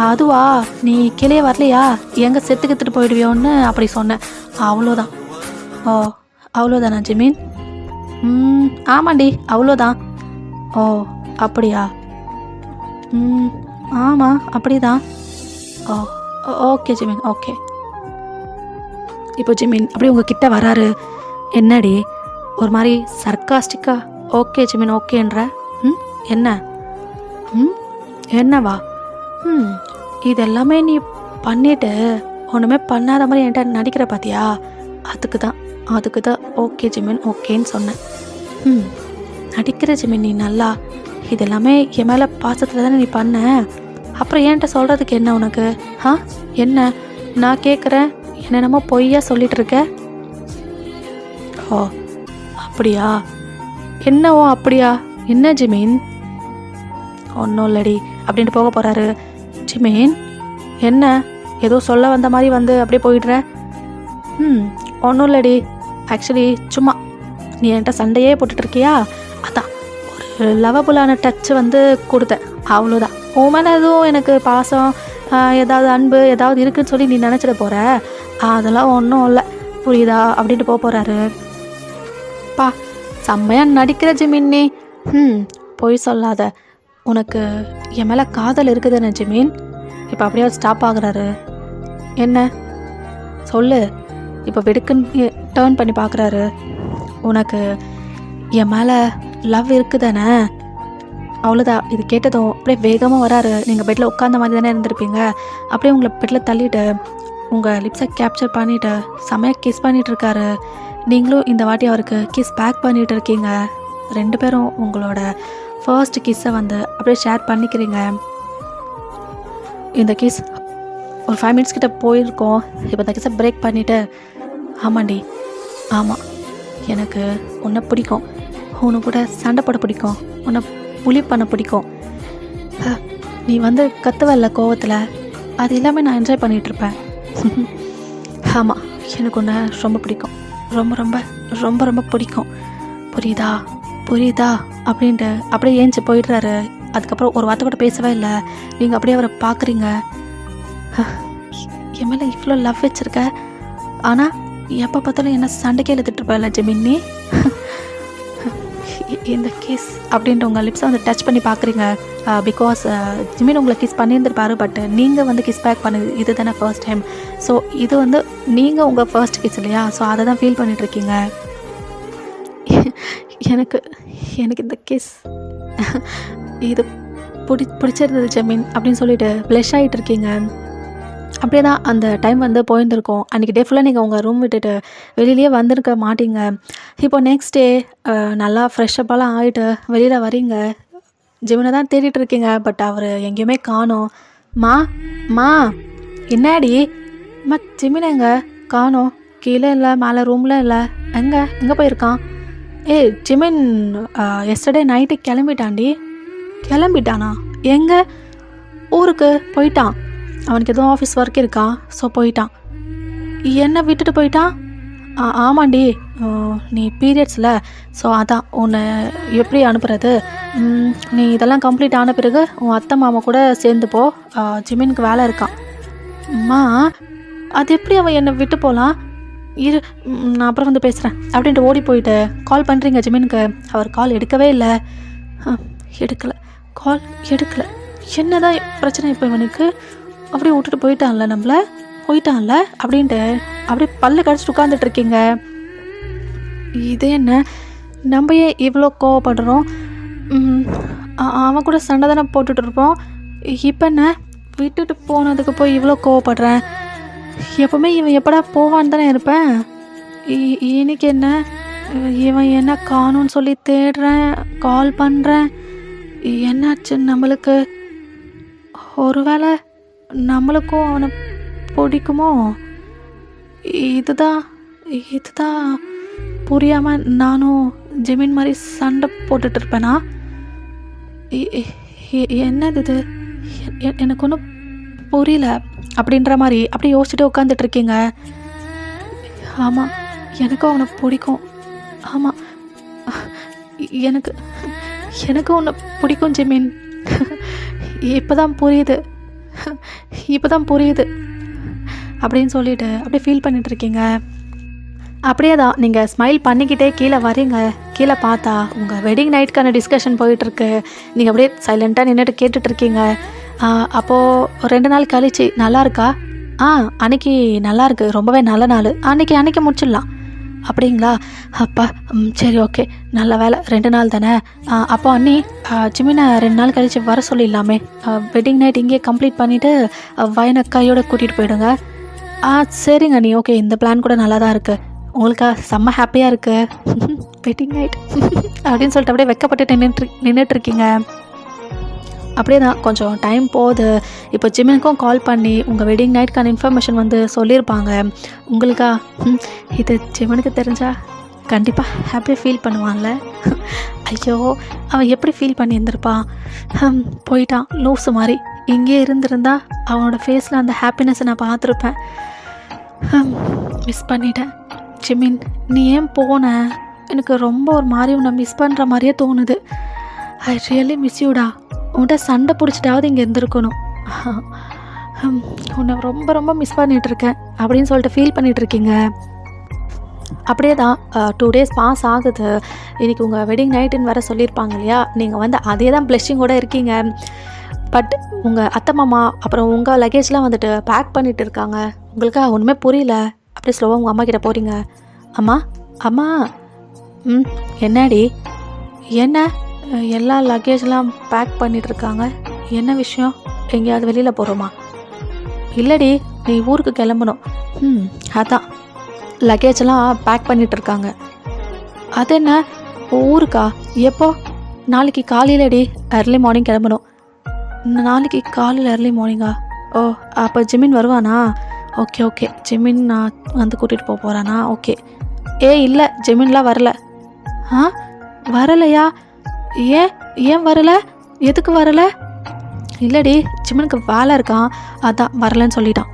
அதுவா? நீ கீழே வரலையா? எங்கே செத்துக்கித்துட்டு போயிடுவியோன்னு அப்படி சொன்னேன், அவ்வளோதான். ஓ அவ்வளோதானா ஜிமின்? ஆமாண்டி அவ்வளோதான். ஓ அப்படியா? ஆமாம் அப்படிதான். ஓ ஓகே ஜிமின், ஓகே. இப்போ ஜிமின் அப்படியே உங்ககிட்ட வராரு. என்னடி ஒரு மாதிரி சர்க்காஸ்டிக்கா ஓகே ஜிமின் ஓகேன்ற? என்ன? என்னவா? இதெல்லாமே நீ பண்ணிட்டு ஒன்றுமே பண்ணாத மாதிரி என்கிட்ட நடிக்கிற பார்த்தியா? அதுக்கு தான் ஓகே ஜிமின் ஓகேன்னு சொன்னேன். நடிக்கிற ஜிமின் நீ நல்லா. இதெல்லாமே என் மேலே பாசத்தில் தானே நீ பண்ண, அப்புறம் என்கிட்ட சொல்கிறதுக்கு என்ன உனக்கு? என்ன நான் கேட்குறேன், என்னென்னமோ பொய்யா சொல்லிட்டு இருக்க. ஓ அப்படியா? என்னவோ அப்படியா? என்ன ஜிமின்? ஒன்றும் இல்லடி அப்படின்ட்டு போக போகிறாரு. ஜிமின் என்ன ஏதோ சொல்ல வந்த மாதிரி வந்து அப்படியே போயிடுற? ஒன்றும் இல்லடி, ஆக்சுவலி சும்மா நீ என்கிட்ட சண்டையே போட்டுட்ருக்கியா, அதான் ஒரு லவபுல்லான டச்சு வந்து கொடுத்தேன், அவ்வளோதான். உன் மேலே எதுவும் எனக்கு பாசம் ஏதாவது அன்பு ஏதாவது இருக்குதுன்னு சொல்லி நீ நினச்சிட போகிற, அதெல்லாம் ஒன்றும் இல்லை, புரியுதா? அப்படின்ட்டு போகிறாரு. பா செம்மையாக நடிக்கிற ஜிமின் நீ. பொய் சொல்லாத, உனக்கு என் மேலே காதல் இருக்குதுன்னு ஜிமின். இப்போ அப்படியே ஸ்டாப் ஆகுறாரு. என்ன சொல்லு? இப்போ வெடுக்குன்னு டேர்ன் பண்ணி பார்க்குறாரு. உனக்கு என் மேலே லவ் இருக்குதானே? அவ்வளோதான். இது கேட்டதும் அப்படியே வேகமாக வராரு. நீங்கள் பெட்டில் உட்காந்த மாதிரி தானே இருந்திருப்பீங்க, அப்படியே உங்களை பெட்டில் தள்ளிட்டு உங்கள் லிப்ஸை கேப்சர் பண்ணிவிட்டு செம்மையாக கிஸ் பண்ணிகிட்ருக்காரு. நீங்களும் இந்த வாட்டி அவருக்கு கிஸ் பேக் பண்ணிகிட்டு இருக்கீங்க. 2 பேரும் உங்களோட ஃபர்ஸ்ட் கிஸ்ஸை வந்து அப்படியே ஷேர் பண்ணிக்கிறீங்க. இந்த கிஸ் ஒரு 5 மினிட்ஸ் கிட்ட போயிருக்கோம். இப்போ இந்த கிஸ்ஸை பிரேக் பண்ணிவிட்டு, ஆமாண்டி ஆமாம், எனக்கு உன்னை பிடிக்கும், உன்னை கூட சண்டை போட பிடிக்கும், உன்னை புலி பண்ண பிடிக்கும், நீ வந்து கத்துவல்ல கோவத்தில், அது எல்லாமே நான் என்ஜாய் பண்ணிகிட்ருப்பேன். ஆமாம், எனக்கு உன்னை ரொம்ப பிடிக்கும், ரொம்ப ரொம்ப ரொம்ப ரொம்ப பிடிக்கும், புரியுதா அப்படின்ட்டு அப்படியே ஏஞ்சி போயிடுறாரு. அதுக்கப்புறம் ஒரு வார்த்தை கூட பேசவே இல்லை. நீங்கள் அப்படியே அவரை பார்க்குறீங்க. என் மேலே இவ்வளோ லவ் வச்சுருக்க, ஆனால் எப்போ பார்த்தாலும் என்ன சண்டைக்கே எழுதிட்டுருப்பேன்ல ஜிமின் நீ. இந்த கிஸ் அப்படின்ட்டு உங்கள் லிப்ஸை வந்து டச் பண்ணி பார்க்குறீங்க. பிகாஸ் ஜிமின் உங்களை கிஸ் பண்ணியிருந்துருப்பாரு, பட் நீங்கள் வந்து கிஸ் பேக் பண்ணுது இது தானே ஃபர்ஸ்ட் டைம். ஸோ இது வந்து நீங்கள் உங்கள் ஃபர்ஸ்ட் கிஸ் இல்லையா? ஸோ அதை தான் ஃபீல் பண்ணிகிட்ருக்கீங்க. எனக்கு இந்த கிஸ் இது பிடிச்சிருந்தது ஜிமின் அப்படின்னு சொல்லிட்டு ப்ளஷ் ஆகிட்டு இருக்கீங்க. அப்படியே தான் அந்த டைம் வந்து போயிருந்துருக்கோம். அன்றைக்கி டே ஃபுல்லாக நீங்கள் உங்கள் ரூம் விட்டுட்டு வெளியிலேயே வந்திருக்க மாட்டீங்க. இப்போ நெக்ஸ்ட் டே நல்லா ஃப்ரெஷ்ஷப்பெல்லாம் ஆகிட்டு வெளியில் வரீங்க. ஜிமினை தான் தேடிட்டு இருக்கீங்க, பட் அவர் எங்கேயுமே காணோம். மா என்னாடி? ஜிமினேங்க காணோம். கீழே இல்லை, மேலே ரூமில் இல்லை. எங்கே போயிருக்கான்? ஜிமின் எஸ்டர்டே நைட்டு கிளம்பிட்டான்டி. கிளம்பிட்டானா? எங்கே? ஊருக்கு போயிட்டான். அவனுக்கு எதுவும் ஆஃபீஸ் ஒர்க் இருக்கா, ஸோ போயிட்டான். என்ன விட்டுட்டு போயிட்டான்? ஆமாண்டி, நீ பீரியட்ஸில், ஸோ அதான் உன்னை எப்படி அனுப்புறது. நீ இதெல்லாம் கம்ப்ளீட் ஆன பிறகு உன் அத்தை மாமா கூட சேர்ந்து போ, ஜிமினுக்கு வேலை இருக்கான். அம்மா, அது எப்படி அவன் என்னை விட்டு போகலாம்? இரு, நான் அப்புறம் வந்து பேசுகிறேன் அப்படின்ட்டு ஓடி போயிட்டு கால் பண்ணுறீங்க ஜிமினுக்கு. அவர் கால் எடுக்கவே இல்லை. கால் எடுக்கலை. என்னதான் பிரச்சனை இப்போ இவனுக்கு? அப்படியே விட்டுட்டு போயிட்டான்ல அப்படின்ட்டு அப்படியே பல்ல கடிச்சிட்டு உட்காந்துட்டு இருக்கீங்க. இது என்ன, நம்ம ஏன் இவ்வளோ கோவப்படுறோம்? அவன் கூட சண்டை தானே போட்டுட்டு இருப்போம். இப்போ என்ன, விட்டுட்டு போனதுக்கு போய் இவ்வளோ கோவப்படுறேன்? எப்பவுமே இவன் எப்படா போவான்னு தானே இருப்பேன். இன்னைக்கு என்ன, இவன் என்ன காணும்னு சொல்லி தேடுறேன், கால் பண்ணுறேன். என்னாச்சு நம்மளுக்கு? ஒருவேளை நம்மளுக்கும் அவனை பிடிக்குமோ? இதுதான் புரியாமல் நானும் ஜிமின் மாதிரி சண்டை போட்டுட்டு இருப்பேனா? என்னது இது? எனக்கு ஒன்றும் புரியல அப்படின்ற மாதிரி அப்படியே யோசிச்சுட்டு உட்காந்துட்டு இருக்கீங்க. ஆமாம், எனக்கும் அவனை பிடிக்கும். ஆமாம், எனக்கும் உன்னை பிடிக்கும் ஜிமின். இப்போதான் புரியுது அப்படின்னு சொல்லிட்டு அப்படியே ஃபீல் பண்ணிட்டு இருக்கீங்க. அப்படியே தான் நீங்கள் ஸ்மைல் பண்ணிக்கிட்டே கீழே வரீங்க. கீழே பார்த்தா உங்கள் வெட்டிங் நைட்டுக்கான டிஸ்கஷன் போயிட்டுருக்கு. நீங்கள் அப்படியே சைலண்ட்டாக நின்றுட்டு கேட்டுட்ருக்கீங்க. அப்போது 2 நாள் கழிச்சு நல்லா இருக்கா? அன்னைக்கு நல்லா இருக்கு, ரொம்பவே நல்ல நாள், அன்னைக்கு முடிச்சிடலாம். அப்படிங்களா? அப்பா, சரி, ஓகே, நல்ல வேலை, 2 நாள் தானே. அப்போ அண்ணி, ஜிமினை 2 நாள் கழிச்சு வர சொல்லிடலாமே. வெட்டிங் நைட் இங்கே கம்ப்ளீட் பண்ணிவிட்டு வயனை கையோட கூட்டிகிட்டு போயிடுங்க. சரிங்க அண்ணி, ஓகே, இந்த பிளான் கூட நல்லா தான் இருக்குது. உங்களுக்கா செம்ம ஹாப்பியாக இருக்குது வெட்டிங் நைட் அப்படின்னு சொல்லிட்டு அப்படியே வெக்கப்பட்டு நின்றுட்டுருக்கீங்க. அப்படியே தான் கொஞ்சம் டைம் போகுது. இப்போ ஜிமினுக்கும் கால் பண்ணி உங்கள் வெட்டிங் நைட்க்கான இன்ஃபர்மேஷன் வந்து சொல்லியிருப்பாங்க. உங்களுக்கா இது ஜிமினுக்கு தெரிஞ்சா கண்டிப்பாக ஹாப்பியாக ஃபீல் பண்ணுவான்ல. ஐயோ, அவன் எப்படி ஃபீல் பண்ணியிருந்திருப்பான்? போயிட்டான் லூஸு மாதிரி. இங்கே இருந்திருந்தா அவனோட ஃபேஸில் அந்த ஹாப்பினஸை நான் பார்த்துருப்பேன். மிஸ் பண்ணிட்டேன். ஜிமின், நீ ஏன் போன? எனக்கு ரொம்ப ஒரு மாதிரி உன்னை மிஸ் பண்ணுற மாதிரியே தோணுது. ஐ ரியலி மிஸ் யூடா. உன்கிட்ட சண்டை பிடிச்சிட்டாவது இங்கே இருந்திருக்கணும். உன்னை ரொம்ப ரொம்ப மிஸ் பண்ணிகிட்ருக்கேன் அப்படின்னு சொல்லிட்டு ஃபீல் பண்ணிகிட்ருக்கீங்க. அப்படியே தான் 2 days பாஸ் ஆகுது. இன்றைக்கி உங்கள் வெட்டிங் நைட்டுன்னு வேறு சொல்லியிருப்பாங்க இல்லையா? நீங்கள் வந்து அதே தான் ப்ளஷிங்கோடு இருக்கீங்க. பட் உங்கள் அத்தை மாமா அப்புறம் உங்கள் லக்கேஜ்லாம் வந்துட்டு பேக் பண்ணிகிட்டு இருக்காங்க. உங்களுக்கு ஒன்றுமே புரியல. அப்படியே ஸ்லோவாக உங்கள் அம்மா கிட்டே போகிறீங்க. அம்மா, என்னடி? என்ன எல்லா லக்கேஜ்லாம் பேக் பண்ணிகிட்ருக்காங்க? என்ன விஷயம்? எங்கேயாவது வெளியில் போகிறோமா? இல்லடி, நீ ஊருக்கு கிளம்பணும். அதான் லக்கேஜெல்லாம் பேக் பண்ணிகிட்ருக்காங்க. அது என்ன ஊருக்கா? எப்போ? நாளைக்கு காலையிலடி, early morning கிளம்பணும். நாளைக்கு காலையில் early morning-ஆ? ஓ, அப்போ ஜிமின் வருவானா? ஓகே, ஜிமின் நான் வந்து கூட்டிகிட்டு போகிறானா? ஓகே. இல்லை, ஜிமின்லாம் வரல. வரலையா? ஏன் வரல? எதுக்கு வரல? இல்லடி, ஜிமினுக்கு வேலை இருக்கான், அதான் வரலன்னு சொல்லிட்டான்.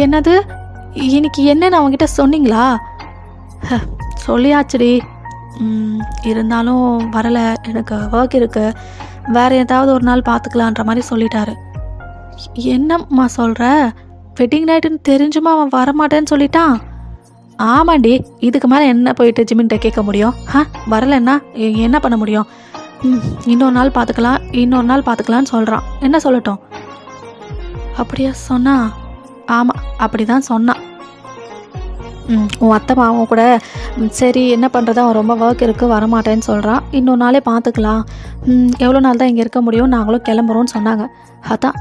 என்னது? இன்னைக்கு என்னன்னு அவங்ககிட்ட சொன்னீங்களா? சொல்லியாச்சுடி. இருந்தாலும் வரலை, எனக்கு ஒர்க் இருக்குது, வேறு ஏதாவது ஒரு நாள் பார்த்துக்கலான்ற மாதிரி சொல்லிட்டாரு. என்னம்மா சொல்கிற? வெட்டிங் நைட்டுன்னு தெரிஞ்சுமா அவன் வரமாட்டேன்னு சொல்லிட்டான்? ஆமாண்டி, இதுக்கு மேலே என்ன போயிட்டு ஜிமின்கிட்ட கேட்க முடியும்? வரலைன்னா என்ன பண்ண முடியும்? இன்னொரு நாள் பார்த்துக்கலான்னு சொல்கிறான். என்ன சொல்லட்டும்? அப்படியா சொன்னா? ஆமாம், அப்படி தான் சொன்னான். உன் அத்தை மாவும் கூட சரி என்ன பண்ணுறது, அவன் ரொம்ப ஒர்க் இருக்குது வரமாட்டேன்னு சொல்கிறான், இன்னொரு நாளே பார்த்துக்கலாம், எவ்வளோ நாள் தான் இங்கே இருக்க முடியும், நாங்களும் கிளம்புறோன்னு சொன்னாங்க. அதான்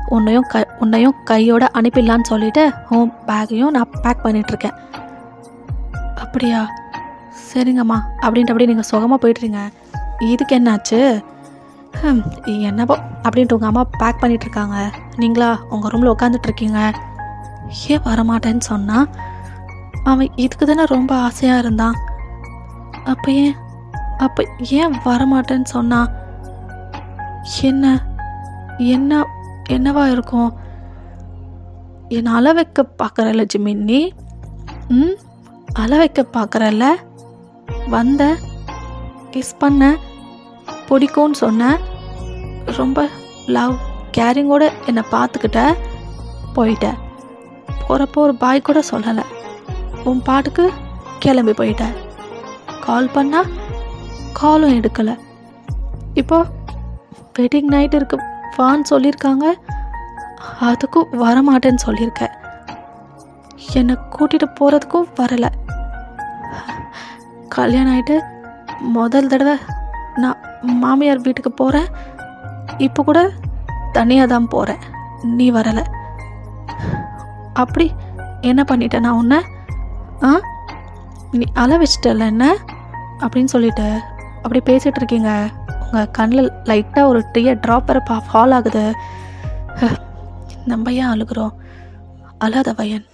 உன்னையும் கையோட அனுப்பிடலான்னு சொல்லிவிட்டு உன் பேக்கையும் நான் பேக் பண்ணிகிட்ருக்கேன். அப்படியா? சரிங்கம்மா அப்படின்ட்டு அப்படியே நீங்கள் சுகமாக போய்ட்டுருங்க. இதுக்கு என்னாச்சு? என்னப்போ அப்படின்ட்டு உங்கள் அம்மா பேக் பண்ணிகிட்ருக்காங்க. நீங்களா உங்கள் ரூமில் உட்காந்துட்ருக்கீங்க. ஏன் வரமாட்டேன்னு சொன்னான்? அவன் இதுக்கு தானே ரொம்ப ஆசையாக இருந்தான். அப்போ ஏன் வரமாட்டேன்னு சொன்னான்? என்னவா இருக்கும்? என்னை அழ வைக்க பார்க்குறல்ல ஜிமின்னி? அழ வைக்க பார்க்குறல்ல? வந்த கிஸ் பண்ண, பிடிக்கும்னு சொன்ன, ரொம்ப லவ் கேரிங்கோட என்னை பார்த்துக்கிட்ட, போயிட்ட. போகிறப்போ ஒரு பாய் கூட சொல்லலை, உன் பாட்டுக்கு கிளம்பி போயிட்ட. கால் பண்ணா காலும் எடுக்கலை. இப்போ வெட்டிங் நைட் இருக்கு வான்னு சொல்லியிருக்காங்க, அதுக்கும் வரமாட்டேன்னு சொல்லியிருக்க. என்னை கூட்டிகிட்டு போகிறதுக்கும் வரலை. கல்யாணம் ஆகிட்டு முதல் தடவை நான் மாமியார் வீட்டுக்கு போகிறேன். இப்போ கூட தனியாக தான் போகிறேன், நீ வரலை. அப்படி என்ன பண்ணிட்டேன் நான் உன்னை? நீ அழ வச்சிட்டல என்ன அப்படின்னு சொல்லிட்டு அப்படி பேசிகிட்டு இருக்கீங்க. உங்கள் கண்ணில் லைட்டாக ஒரு டீயை ட்ராப் வர ஃபால் ஆகுது. நம்ம ஏன் அழுகிறோம்? அழாத வயன்,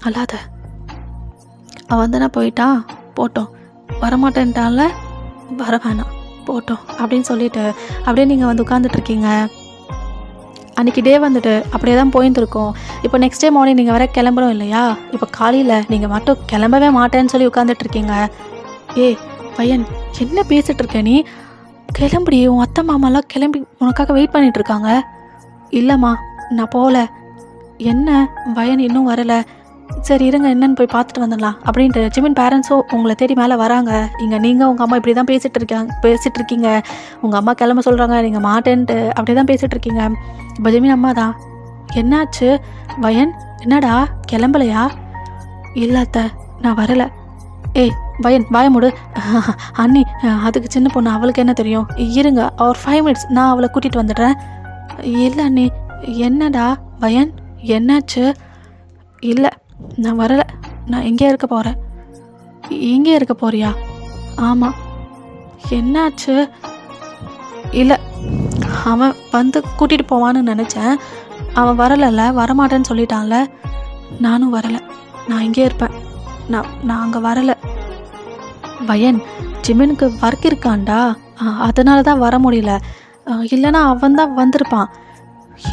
அழாத. அவன் தானே போயிட்டான், போட்டோம். வரமாட்டேன்ட்டான்ல, வர வேணாம், போட்டோம் அப்படின்னு சொல்லிட்டு அப்படியே நீங்கள் வந்து உட்காந்துட்ருக்கீங்க. அன்றைக்கி டே வந்துட்டு அப்படியே தான் போயிருந்துருக்கோம். இப்போ நெக்ஸ்ட் டே மார்னிங் நீங்கள் வர கிளம்புறோம் இல்லையா? இப்போ காலையில் நீங்கள் மட்டும் கிளம்பவே மாட்டேன்னு சொல்லி உட்காந்துட்ருக்கீங்க. பையன், என்ன பேசிகிட்டு இருக்க நீ? கிளம்புடி, உன் அத்தை மாமாலாம் கிளம்பி உனக்காக வெயிட் பண்ணிகிட்ருக்காங்க. இல்லைம்மா நான் போகல. என்ன பையன் இன்னும் வரலை? சரி இருங்க, என்னன்னு போய் பார்த்துட்டு வந்துடலாம் அப்படின்ட்டு ஜிமின் பேரண்ட்ஸும் உங்களை தேடி மேலே வராங்க. இங்கே நீங்கள் உங்கள் அம்மா இப்படி தான் பேசிகிட்டு இருக்கீங்க. உங்கள் அம்மா கிளம்ப சொல்கிறாங்க, நீங்கள் மாட்டேன்ட்டு அப்படி தான் பேசிகிட்டு இருக்கீங்க. இப்போ ஜிமின் அம்மா தான், என்னாச்சு வயன், என்னடா கிளம்பலையா? இல்லை அத்தை, நான் வரலை. வயன் வாய மூடு. அண்ணி அதுக்கு சின்ன பொண்ணு, அவளுக்கு என்ன தெரியும்? இருங்க ஒரு 5 minutes, நான் அவளை கூட்டிகிட்டு வந்துடுறேன். இல்லை அண்ணி. என்னடா வயன், என்னாச்சு? இல்லை நான் வரலை, நான் எங்கேயே இருக்க போகிறேன். எங்கே இருக்க போறியா? ஆமாம். என்னாச்சு? இல்லை அவன் வந்து கூட்டிகிட்டு போவான்னு நினச்சேன். அவன் வரலைல்ல, வரமாட்டேன்னு சொல்லிட்டான்ல. நானும் வரலை, நான் இங்கே இருப்பேன். நான் அங்கே வரலை. வயன், ஜிமினுக்கு ஒர்க் இருக்கான்டா, அதனால தான் வர முடியல. இல்லைனா அவன் தான் வந்திருப்பான்.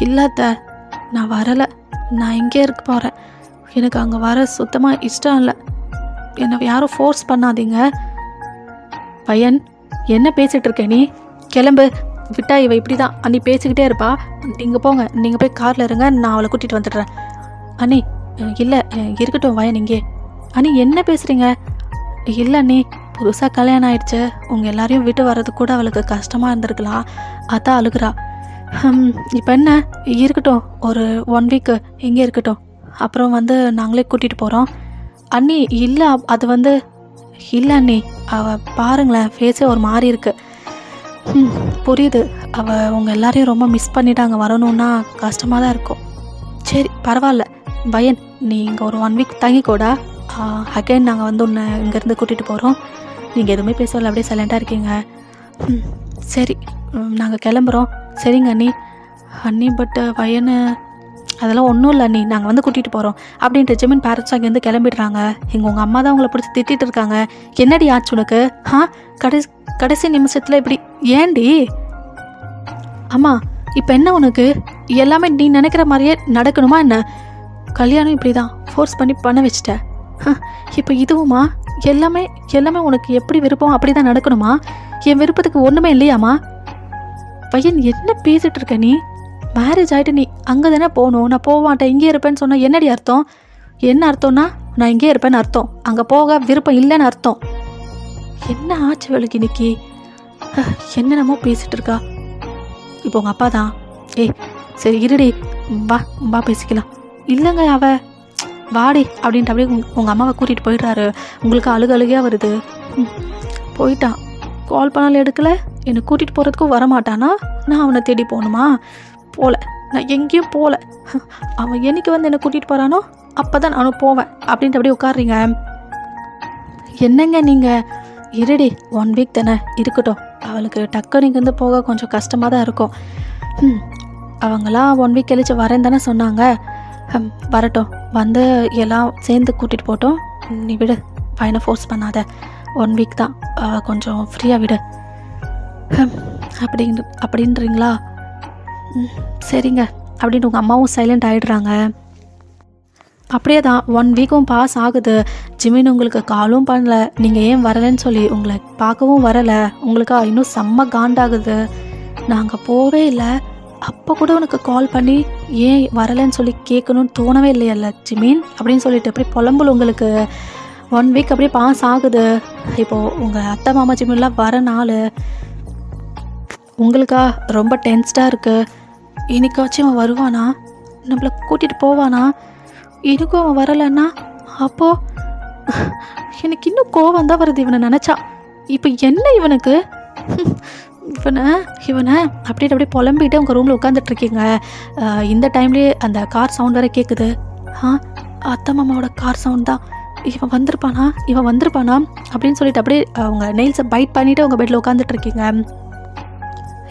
இல்லாத, நான் வரலை, நான் இங்கே இருக்க போகிறேன். எனக்கு அங்கே வர சுத்தமாக இஷ்டம் இல்லை. என்னை யாரும் ஃபோர்ஸ் பண்ணாதீங்க. பையன், என்ன பேசிகிட்டு இருக்க நீ? கிளம்பு. விட்டா இவ இப்படி தான் அண்ணி பேசிக்கிட்டே இருப்பா. நீங்கள் போங்க, நீங்கள் போய் காரில் இருங்க, நான் அவளை கூட்டிகிட்டு வந்துடுறேன். அண்ணி இல்லை இருக்கட்டும் வயன் இங்கே. அண்ணி என்ன பேசுகிறீங்க? இல்லை அண்ணி, புதுசாக கல்யாணம் ஆயிடுச்சு, உங்கள் எல்லாரையும் விட்டு வர்றதுக்கு கூட அவளுக்கு கஷ்டமாக இருந்திருக்கலாம், அதான் அழுகிறா. இப்போ என்ன, இருக்கட்டும், ஒரு 1 week இங்கே இருக்கட்டும், அப்புறம் வந்து நாங்களே கூட்டிகிட்டு போகிறோம். அண்ணி இல்லை, அது வந்து இல்லை அண்ணி, அவள் பாருங்களேன், ஃபேஸே ஒரு மாதிரி இருக்குது. புரியுது, அவள் உங்கள் எல்லாரையும் ரொம்ப மிஸ் பண்ணிட்டாங்க, வரணுன்னா கஷ்டமாக தான் இருக்கும். சரி பரவாயில்ல பையன், நீ இங்கே ஒரு 1 week தங்கிக்கோடா. அகைன் நாங்கள் வந்து உன்னை இங்கேருந்து கூட்டிகிட்டு போகிறோம். நீங்கள் எதுவுமே பேசல, அப்படியே சைலண்ட்டாக இருக்கீங்க. சரி நாங்கள் கிளம்புறோம். சரிங்க அண்ணி. அண்ணி பட் பையனை அதெல்லாம் ஒன்றும் இல்லை அண்ணி, நாங்கள் வந்து கூட்டிகிட்டு போகிறோம் அப்படின்ட்டு ஜிமின் பேரண்ட்ஸ் அங்கேருந்து கிளம்பிடுறாங்க. எங்கள் உங்கள் அம்மா தான் உங்களை பிடிச்சி திட்டிகிட்டு இருக்காங்க. என்னடி ஆச்சு உனக்கு? கடைசி நிமிஷத்தில் இப்படி ஏண்டி? அம்மா இப்போ என்ன உனக்கு? எல்லாமே நீ நினைக்கிற மாதிரியே நடக்கணுமா என்ன? கல்யாணம் இப்படி தான் ஃபோர்ஸ் பண்ண வச்சுட்ட. இப்போ இதுவுமா? எல்லாமே உனக்கு எப்படி விருப்பம் அப்படி தான் நடக்கணுமா? என் விருப்பத்துக்கு ஒன்றுமே இல்லையாம்மா? பையன், என்ன பேசிகிட்டு இருக்க நீ? மேரேஜ் ஆகிட்டு நீ அங்கே தானே போகணும். நான் போக மாட்டேன், இங்கே இருப்பேன்னு சொன்னால் என்னடி அர்த்தம்? என்ன அர்த்தம்னா நான் இங்கே இருப்பேன்னு அர்த்தம், அங்கே போக விருப்பம் இல்லைன்னு அர்த்தம். என்ன ஆச்சு வேலைக்கு இன்னைக்கு? என்னென்னமோ பேசிகிட்டு இருக்கா. இப்போ உங்கள் அப்பா தான், சரி இருடி, வா பேசிக்கலாம். இல்லைங்க அவ வாடி அப்படின்ட்டு அப்படியே உங்கள் அம்மாவை கூட்டிகிட்டு போயிடுறாரு. உங்களுக்கு அழுகையாக வருது. போயிட்டான், கால் பண்ணாலும் எடுக்கலை, என்னை கூட்டிகிட்டு போகிறதுக்கும் வரமாட்டானா? நான் அவனை தேடி போகணுமா? போகல, நான் எங்கேயும் போகல. அவன் என்னைக்கு வந்து என்னை கூட்டிகிட்டு போகிறானோ அப்போ தான் நானும் போவேன் அப்படின்ட்டு அப்படியே உட்காடுறீங்க. என்னங்க நீங்கள்? இருடி, 1 week தானே இருக்கட்டும். அவளுக்கு டக்குன்னு இங்கேருந்து போக கொஞ்சம் கஷ்டமாக தான் இருக்கும். அவங்களாம் 1 week கழிச்சு வரேன்னு தானே சொன்னாங்க. வரட்டும், வந்து எல்லாம் சேர்ந்து கூட்டிகிட்டு போட்டோம். நீ விடு, பையனை ஃபோர்ஸ் பண்ணாத. 1 வீக் தான், கொஞ்சம் ஃப்ரீயாக விடு அப்படின்றீங்களா? சரிங்க அப்படின்னு உங்கள் அம்மாவும் சைலண்ட் ஆகிடுறாங்க. அப்படியே தான் 1 வீக்கும் பாஸ் ஆகுது. ஜிமின் உங்களுக்கு காலும் பண்ணல, நீங்கள் ஏன் வரலைன்னு சொல்லி உங்களை பார்க்கவும் வரலை. உங்களுக்கா இன்னும் செம்ம காண்டாகுது. நாங்கள் போவே இல்லை, அப்போ கூட உனக்கு கால் பண்ணி ஏன் வரலைன்னு சொல்லி கேட்கணும்னு தோணவே இல்லையல்ல ஜிமின் அப்படின்னு சொல்லிட்டு அப்படி புலம்புல உங்களுக்கு 1 வீக் அப்படியே பாஸ் ஆகுது. இப்போது உங்கள் அத்தை மாமா ஜிமின்லாம் வர நாள் உங்களுக்கா ரொம்ப டென்ஸ்டாக இருக்குது. இன்னைக்காச்சும் அவன் வருவானா, நம்மளை கூட்டிகிட்டு போவானா? எனக்கும் அவன் வரலைன்னா அப்போது எனக்கு இன்னும் கோவம் தான் வருது இவனை நினச்சா. இப்போ என்ன இவனுக்கு, இவனை அப்படியே புலம்பிட்டு உங்கள் ரூமில் உட்காந்துட்ருக்கீங்க. இந்த டைம்லேயே அந்த கார் சவுண்ட் வேறு கேட்குது. அத்தை மாமாவோட கார் சவுண்ட் தான். இவன் வந்திருப்பானா அப்படின்னு சொல்லிட்டு அப்படியே அவங்க நெயில்ஸை பைட் பண்ணிவிட்டு உங்கள் பெட்டில் உட்காந்துட்ருக்கீங்க.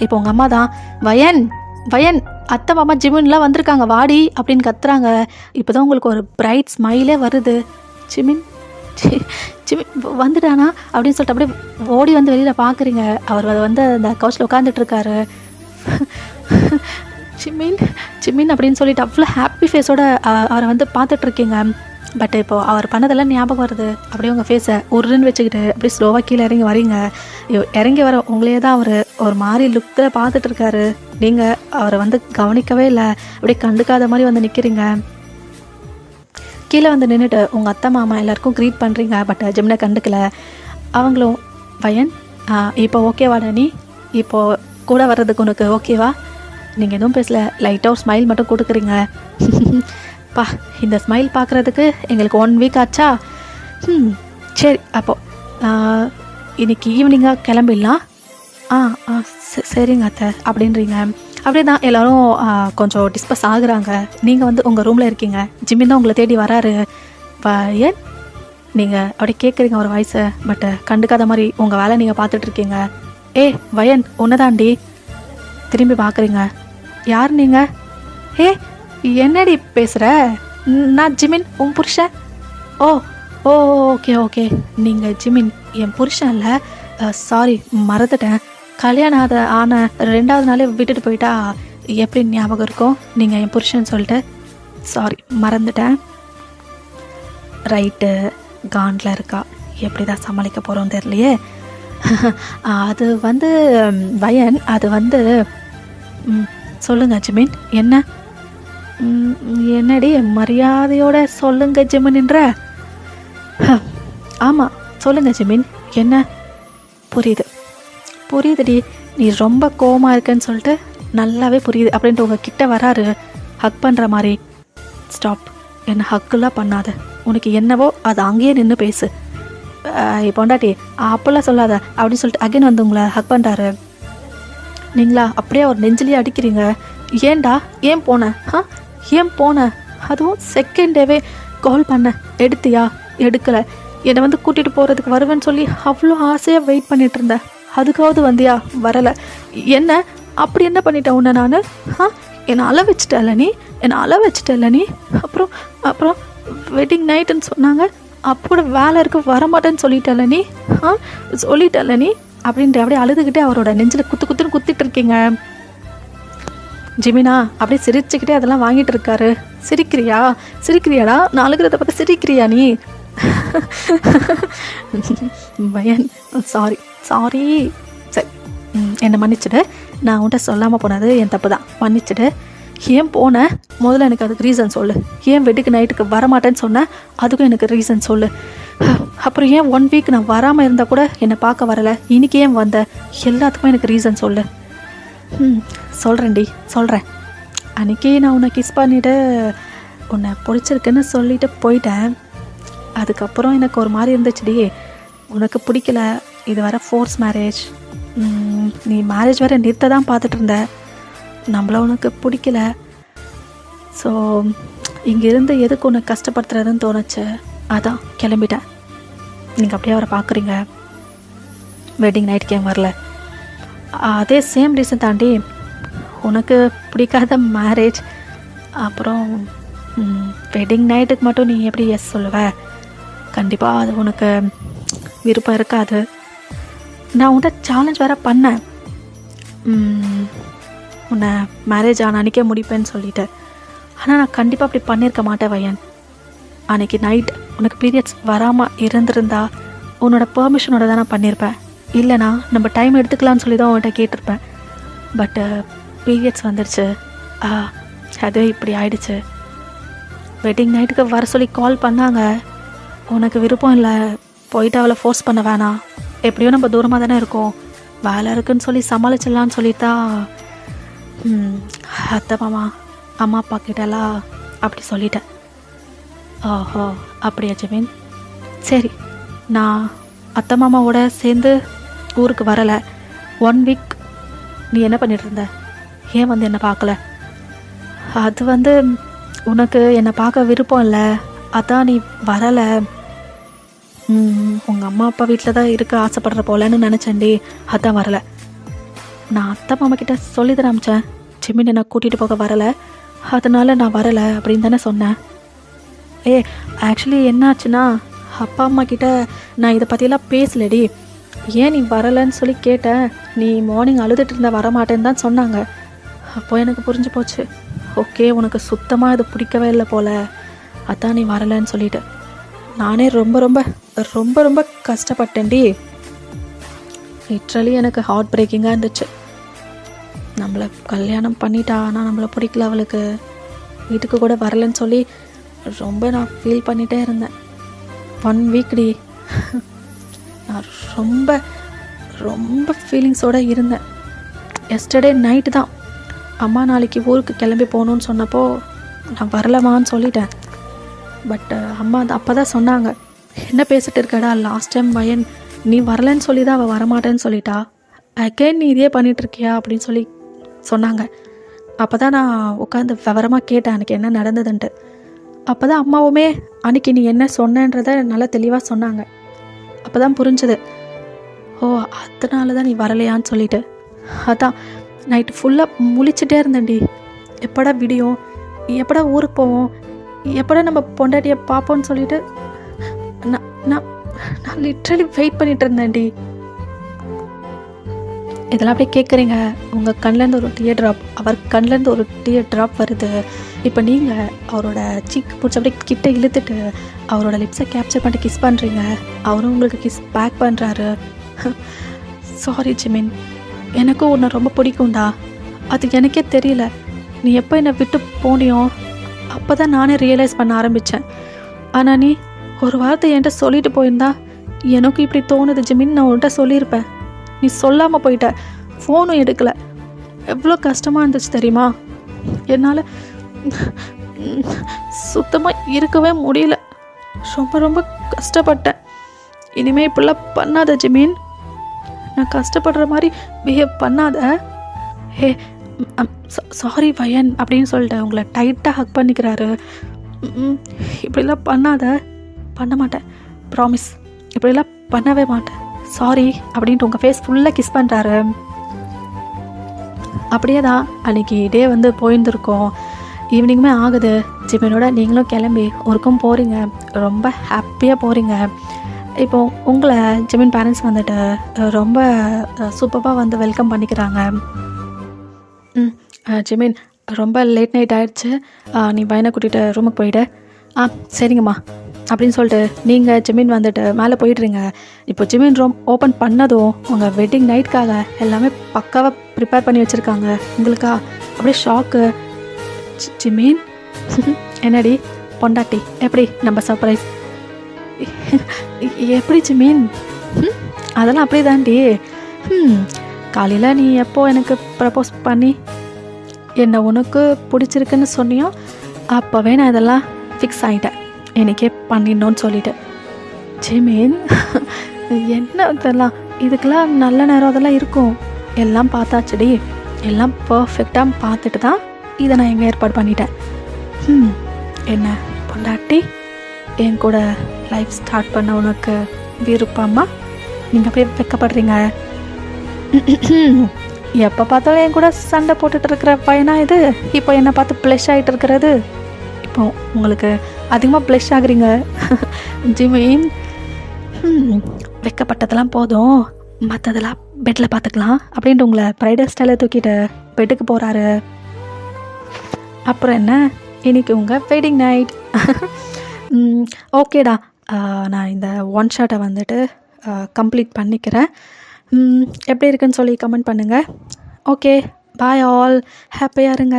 இப்போ உங்கள் அம்மா தான் வயன் அத்தை மாமா ஜிமின்லாம் வந்திருக்காங்க வாடி அப்படின்னு கத்துறாங்க. இப்போ தான் உங்களுக்கு ஒரு பிரைட் ஸ்மைலே வருது. ஜிமின் வந்துட்டானா அப்படின்னு சொல்லிட்டு அப்படியே ஓடி வந்து வெளியில் பார்க்குறீங்க. அவர் வந்து அந்த கவுச்சில் உட்காந்துட்ருக்காரு. ஜிமின் அப்படின்னு சொல்லிட்டு அவ்வளோ ஹாப்பி ஃபேஸோட அவரை வந்து பார்த்துட்ருக்கீங்க. பட் இப்போது அவர் பண்ணதெல்லாம் ஞாபகம் வருது. அப்படியே உங்கள் ஃபேஸை உருன்னு வச்சுக்கிட்டு அப்படியே ஸ்லோவாக கீழே இறங்கி வரீங்க. இறங்கி வர உங்களையே தான் அவர் ஒரு மாதிரி லுக்கில் பார்த்துட்ருக்காரு. நீங்கள் அவரை வந்து கவனிக்கவே இல்லை, அப்படியே கண்டுக்காத மாதிரி வந்து நிற்கிறீங்க. கீழே வந்து நின்றுட்டு உங்கள் அத்தை மாமா எல்லாருக்கும் க்ரீட் பண்ணுறீங்க. பட் ஜிம்னை கண்டுக்கல. அவங்களும் வயன் இப்போ ஓகேவாடா, நீ இப்போது கூட வர்றதுக்கு உனக்கு ஓகேவா? நீங்கள் எதுவும் பேசல, லைட்டாக ஒரு ஸ்மைல் மட்டும் கொடுக்குறீங்க. பா, இந்த ஸ்மைல் பார்க்குறதுக்கு எங்களுக்கு 1 வீக் ஆச்சா? சரி, அப்போது இன்னைக்கு ஈவினிங்காக கிளம்பிடலாம். சரிங்க அத்தை அப்படின்றீங்க. அப்படியே தான் எல்லோரும் கொஞ்சம் டிஸ்கஸ் ஆகுறாங்க. நீங்கள் வந்து உங்கள் ரூமில் இருக்கீங்க. ஜிம்மின் தான் உங்களை தேடி வராரு. ஏன் நீங்கள் அப்படி கேட்குறீங்க ஒரு வாய்ஸை, பட் கண்டுக்காத மாதிரி உங்கள் வேலை நீங்கள் பார்த்துட்ருக்கீங்க. வயன் உன்னதாண்டி திரும்பி பார்க்குறீங்க. யார் நீங்கள்? என்னடி பேசுகிற? நான் ஜிமின், உன் புருஷன். ஓ ஓகே நீங்கள் ஜிமின் என் புருஷன் இல்லை. சாரி, மறந்துட்டேன். கல்யாணம் ஆன 2வது நாளே விட்டுட்டு போயிட்டா எப்படி ஞாபகம் இருக்கும் நீங்கள் என் புருஷன் சொல்லிட்டு? சாரி, மறந்துட்டேன். ரைட்டு, காண்டில் இருக்கா. எப்படி தான் சமாளிக்க போகிறோம் தெரியலையே. அது வந்து வயன், அது வந்து சொல்லுங்க ஜிமின். என்னடி மரியாதையோட சொல்லுங்க ஜிமின்ன்ற? ஆமாம் சொல்லுங்க ஜிமின். என்ன? புரியுதுடி, நீ ரொம்ப கோவமாக இருக்கேன்னு சொல்லிட்டு நல்லாவே புரியுது அப்படின்ட்டு உங்கள் கிட்ட வராரு ஹக் பண்ணுற மாதிரி. ஸ்டாப், என்னை ஹக்குலாம் பண்ணாத. உனக்கு என்னவோ அது அங்கேயே நின்று பேசு. பொண்டாட்டி அப்போல்லாம் சொல்லாத அப்படின்னு சொல்லிட்டு அகைன் வந்து உங்களை ஹக் பண்ணுறாரு. நீங்களா அப்படியே ஒரு நெஞ்சிலேயே அடிக்கிறீங்க. ஏன்டா, ஏன் போன? அதுவும் செகண்ட் டேவே கால் பண்ண, எடுத்தியா? எடுக்கலை. என்னை வந்து கூட்டிகிட்டு போகிறதுக்கு வருவேன்னு சொல்லி அவ்வளோ ஆசையாக வெயிட் பண்ணிகிட்டு இருந்தேன். அதுக்காவது வந்தியா? வரலை. என்ன அப்படி என்ன பண்ணிட்டேன் உன்னை நான்? என்னை அள வச்சுட்டல நீ. அப்புறம் வெட்டிங் நைட்டுன்னு சொன்னாங்க, அப்போ வேலை இருக்கு வரமாட்டேன்னு சொல்லிட்டல நீ அப்படின்ட்டு அப்படியே அழுதுகிட்டே அவரோட நெஞ்சில் குத்துன்னு குத்திட்டு இருக்கீங்க. ஜிமினா அப்படியே சிரிச்சுக்கிட்டே அதெல்லாம் வாங்கிட்டு இருக்காரு. சிரிக்கிறியாடா? நான் அழுகிறத பார்த்து சிரிக்கிறியா நீ? வயன் சாரி. சரி, என்னை மன்னிச்சிடு. நான் உன்கிட்ட சொல்லாமல் போனது என் தப்பு தான், மன்னிச்சிடு. ஏன் போன? முதல்ல எனக்கு அதுக்கு ரீசன் சொல்லு. ஏன் வெட்டிக்கு நைட்டுக்கு வரமாட்டேன்னு சொன்னேன், அதுக்கும் எனக்கு ரீசன் சொல்லு. அப்புறம் ஏன் 1 வீக் நான் வராமல் இருந்தால் கூட என்னை பார்க்க வரலை, இன்னைக்கு ஏன் வந்த? எல்லாத்துக்கும் எனக்கு ரீசன் சொல்லு. சொல்கிறேன். அன்றைக்கி நான் உன்னை கிஸ் பண்ணிவிட்டு உன்னை பிடிச்சிருக்குன்னு சொல்லிட்டு போயிட்டேன். அதுக்கப்புறம் எனக்கு ஒரு மாதிரி இருந்துச்சுடி. உனக்கு பிடிக்கல, இது வர ஃபோர்ஸ் மேரேஜ். நீ மேரேஜ் வேறு நிறுத்த தான் பார்த்துட்டு இருந்த. நம்மள உனக்கு பிடிக்கல. ஸோ இங்கேருந்து எதுக்கு உன்னை கஷ்டப்படுத்துறதுன்னு தோணுச்சு, அதான் கிளம்பிட்டேன். நீங்கள் அப்படியே அவரை பார்க்குறீங்க. வெட்டிங் நைட்டுக்கு ஏன் வரல? அதே சேம் ரீசன் தாண்டி, உனக்கு பிடிக்காத மேரேஜ், அப்புறம் வெட்டிங் நைட்டுக்கு மட்டும் நீ எப்படி எஸ் சொல்லுவ? கண்டிப்பாக அது உனக்கு விருப்பம் இருக்காது. நான் உன்கிட்ட சேலஞ்ச் வேறு பண்ணேன், உன்னை மேரேஜ் ஆன அன்றைக்கே முடிப்பேன்னு சொல்லிட்டு. ஆனால் நான் கண்டிப்பாக அப்படி பண்ணியிருக்க மாட்டேன் வயன். அன்றைக்கி நைட் உனக்கு பீரியட்ஸ் வராமல் இருந்திருந்தா உன்னோட பெர்மிஷனோட தான் நான் பண்ணியிருப்பேன். இல்லைனா நம்ம டைம் எடுத்துக்கலான்னு சொல்லி தான் உன்கிட்ட கேட்டிருப்பேன். பட்டு பீரியட்ஸ் வந்துடுச்சு, அது இப்படி ஆயிடுச்சு. வெட்டிங் நைட்டுக்கு வர சொல்லி கால் பண்ணாங்க. உனக்கு விருப்பம் இல்லை, போயிட்டு அவளை ஃபோர்ஸ் பண்ண வேணாம், எப்படியோ நம்ம தூரமாக தானே இருக்கோம், வேலை இருக்குன்னு சொல்லி சமாளிச்சிடலான்னு சொல்லிட்டா அத்தை மாமா அம்மா அப்பா கிட்டலாம் அப்படி சொல்லிட்டேன். ஓஹோ அப்படியா ஜெமீன்? சரி, நான் அத்தை மாமாவோட சேர்ந்து ஊருக்கு வரலை. 1 வீக் நீ என்ன பண்ணிட்டு இருந்த? ஏன் வந்து என்னை பார்க்கல? அது உனக்கு என்னை பார்க்க விருப்பம் இல்லை, அதான் நீ வரலை. உங்கள் அம்மா அப்பா வீட்டில் தான் இருக்க ஆசைப்படுற போலன்னு நினச்சேன்டி, அதான் வரலை. நான் அத்தை மாமா கிட்ட சொல்லி தான் அமிச்சேன், ஜெமீன் என்னை கூட்டிகிட்டு போக வரலை, அதனால நான் வரலை அப்படின்னு தானே சொன்னேன். ஆக்சுவலி என்ன ஆச்சுன்னா, அப்பா அம்மா கிட்ட நான் இதை பற்றியெல்லாம் பேசலடி. ஏன் நீ வரலைன்னு சொல்லி கேட்டேன். நீ மார்னிங் அழுதுட்டு இருந்தா வரமாட்டேன்னு தான் சொன்னாங்க. அப்போ எனக்கு புரிஞ்சு போச்சு, ஓகே உனக்கு சுத்தமாக இது பிடிக்கவே இல்லை போல், அதான் நீ வரலைன்னு சொல்லிட்டு. நானே ரொம்ப ரொம்ப ரொம்ப ரொம்ப கஷ்டப்பட்டேன்டி. லிட்ரலி எனக்கு ஹார்ட் பிரேக்கிங்காக இருந்துச்சு. நம்மளை கல்யாணம் பண்ணிட்டா, ஆனால் நம்மளை பிடிக்கல அவளுக்கு, வீட்டுக்கு கூட வரலன்னு சொல்லி ரொம்ப நான் ஃபீல் பண்ணிகிட்டே இருந்தேன். 1 வீக்டி நான் ரொம்ப ரொம்ப ஃபீலிங்ஸோடு இருந்தேன். எஸ்டர்டே நைட்டு தான் அம்மா நாளைக்கு ஊருக்கு கிளம்பி போகணுன்னு சொன்னப்போ நான் வரலமான்னு சொல்லிட்டேன். பட் அம்மா அப்போ தான் சொன்னாங்க, என்ன பேசிட்டு இருக்கடா, லாஸ்ட் டைம் வயன் நீ வரலன்னு சொல்லி தான் அவள் வரமாட்டேன்னு சொல்லிட்டா, அகைன் நீ இதே பண்ணிகிட்ருக்கியா அப்படின்னு சொல்லி சொன்னாங்க. அப்போ தான் நான் உட்காந்து விவரமாக கேட்டேன் எனக்கு என்ன நடந்ததுன்ட்டு. அப்போ தான் அம்மாவுமே அன்றைக்கி நீ என்ன சொன்னன்றதை நல்லா தெளிவாக சொன்னாங்க. அப்போ தான் புரிஞ்சுது, ஓ அதனால தான் நீ வரலையான்னு சொல்லிட்டு. அதான் நைட்டு ஃபுல்லாக முழிச்சிட்டே இருந்தேன்டி, எப்படா விடியும், எப்படா ஊருக்கு போவோம், எப்படா நம்ம பொண்டாட்டியை பார்ப்போன்னு சொல்லிட்டு நான் லிட்ரலி வெயிட் பண்ணிட்டு இருந்தேன்டி. இதெல்லாம் அப்படியே கேட்குறீங்க, உங்கள் கண்லேருந்து ஒரு டியர் ட்ராப், அவர் கண்லேருந்து ஒரு டியர் ட்ராப் வருது. இப்போ நீங்கள் அவரோட சீக் பிடிச்சி அப்படியே கிட்ட இழுத்துட்டு அவரோட லிப்ஸை கேப்சர் பண்ணிட்டு கிஸ் பண்ணுறீங்க, அவரும் உங்களுக்கு கிஸ் பேக் பண்ணுறாரு. சாரி ஜெமீன், எனக்கும் உன்னை ரொம்ப பிடிக்கும்டா, அது எனக்கே தெரியல. நீ எப்போ என்னை விட்டு போனியோ அப்போ தான் நானே ரியலைஸ் பண்ண ஆரம்பித்தேன். ஆனால் நீ ஒரு வார்த்தை என்கிட்ட சொல்லிட்டு போயிருந்தா எனக்கும் இப்படி தோணுது ஜெமீன், நான் உன்கிட்ட சொல்லியிருப்பேன். நீ சொல்லாமல் போயிட்ட, ஃபோனும் எடுக்கலை, எவ்வளோ கஷ்டமாக இருந்துச்சு தெரியுமா? என்னால் சுத்தமாக இருக்கவே முடியல, ரொம்ப ரொம்ப கஷ்டப்பட்டேன். இனிமேல் இப்படிலாம் பண்ணாத ஜெமீன், நான் கஷ்டப்படுற மாதிரி பிஹேவ் பண்ணாத. சாரி வயன் அப்படின்னு சொல்லிட்டு உங்களை டைட்டாக ஹக் பண்ணிக்கிறாரு. இப்படிலாம் பண்ணாத, பண்ண மாட்டேன், ப்ராமிஸ், இப்படிலாம் பண்ணவே மாட்டேன், சாரி அப்படின்ட்டு உங்கள் ஃபேஸ் ஃபுல்லாக கிஸ் பண்ணுறாரு. அப்படியே தான் அன்றைக்கி டே போயிருந்துருக்கோம். ஈவினிங்குமே ஆகுது, ஜெமீனோட நீங்களும் கிளம்பி ஊருக்கும் போகிறீங்க, ரொம்ப ஹாப்பியாக போகிறீங்க. இப்போது உங்களை ஜெமீன் பேரண்ட்ஸ் வந்துட்டு ரொம்ப சூப்பராக வெல்கம் பண்ணிக்கிறாங்க. ஜெமீன் ரொம்ப லேட் நைட் ஆகிடுச்சு, நீ பையனை கூட்டிகிட்டு ரூமுக்கு போயிடு. சரிங்கம்மா அப்படின்னு சொல்லிட்டு நீங்கள் ஜெமீன் மேலே போயிடுறீங்க. இப்போ ஜெமீன் ரூம் ஓப்பன் பண்ணதும் உங்கள் வெட்டிங் நைட்டுக்காக எல்லாமே பக்காவாக ப்ரிப்பேர் பண்ணி வச்சுருக்காங்க உங்களுக்கா. அப்படியே ஷாக்கு. ஜெமீன் என்னடி பொண்டாட்டி, எப்படி நம்ம சர்ப்ரைஸ்? எப்படி ஜெமீன்? அதெல்லாம் அப்படியே தாண்டி. காலையில் நீ எப்போ எனக்கு ப்ரப்போஸ் பண்ணி என்னை உனக்கு பிடிச்சிருக்குன்னு சொன்னியோ அப்போவே நான் இதெல்லாம் ஃபிக்ஸ் ஆகிட்டேன், எனக்கே பண்ணிடணும்னு சொல்லிட்டு. ஜெமீன் என்ன இதெல்லாம், இதுக்கெல்லாம் நல்ல நேரம் அதெல்லாம் இருக்கும், எல்லாம் பார்த்தாச்சுடி, எல்லாம் பர்ஃபெக்டாக பார்த்துட்டு தான் இதை நான் எங்கே ஏற்பாடு பண்ணிட்டேன். என்ன பொண்டாட்டி என் கூட லைஃப் ஸ்டார்ட் பண்ண உனக்கு விருப்பமா? நீங்கள் அப்படியே வெக்கப்படுறீங்க. எப்போ பார்த்தாலும் என் கூட சண்டை போட்டுட்டு இருக்கிற பையனா இது இப்போ என்னை பார்த்து ப்ளஷ் ஆகிட்டு இருக்கிறது? இப்போ உங்களுக்கு அதிகமாக ப்ளஷ் ஆகுறீங்க. ஜிமின் வெக்கப்பட்டதெல்லாம் போதும், மற்றதெல்லாம் பெட்டில் பார்த்துக்கலாம் அப்படின்ட்டு உங்களை ப்ரைடல் ஸ்டைலை தூக்கிட்டு பெட்டுக்கு போகிறாரு. அப்புறம் என்ன, இன்னைக்கு உங்கள் வெட்டிங் நைட். ஓகேடா, நான் இந்த ஒன் ஷாட்டை வந்துட்டு கம்ப்ளீட் பண்ணிக்கிறேன். எப்படி இருக்குன்னு சொல்லி கமெண்ட் பண்ணுங்கள். ஓகே, பாய் ஆல், ஹாப்பியாக இருங்க.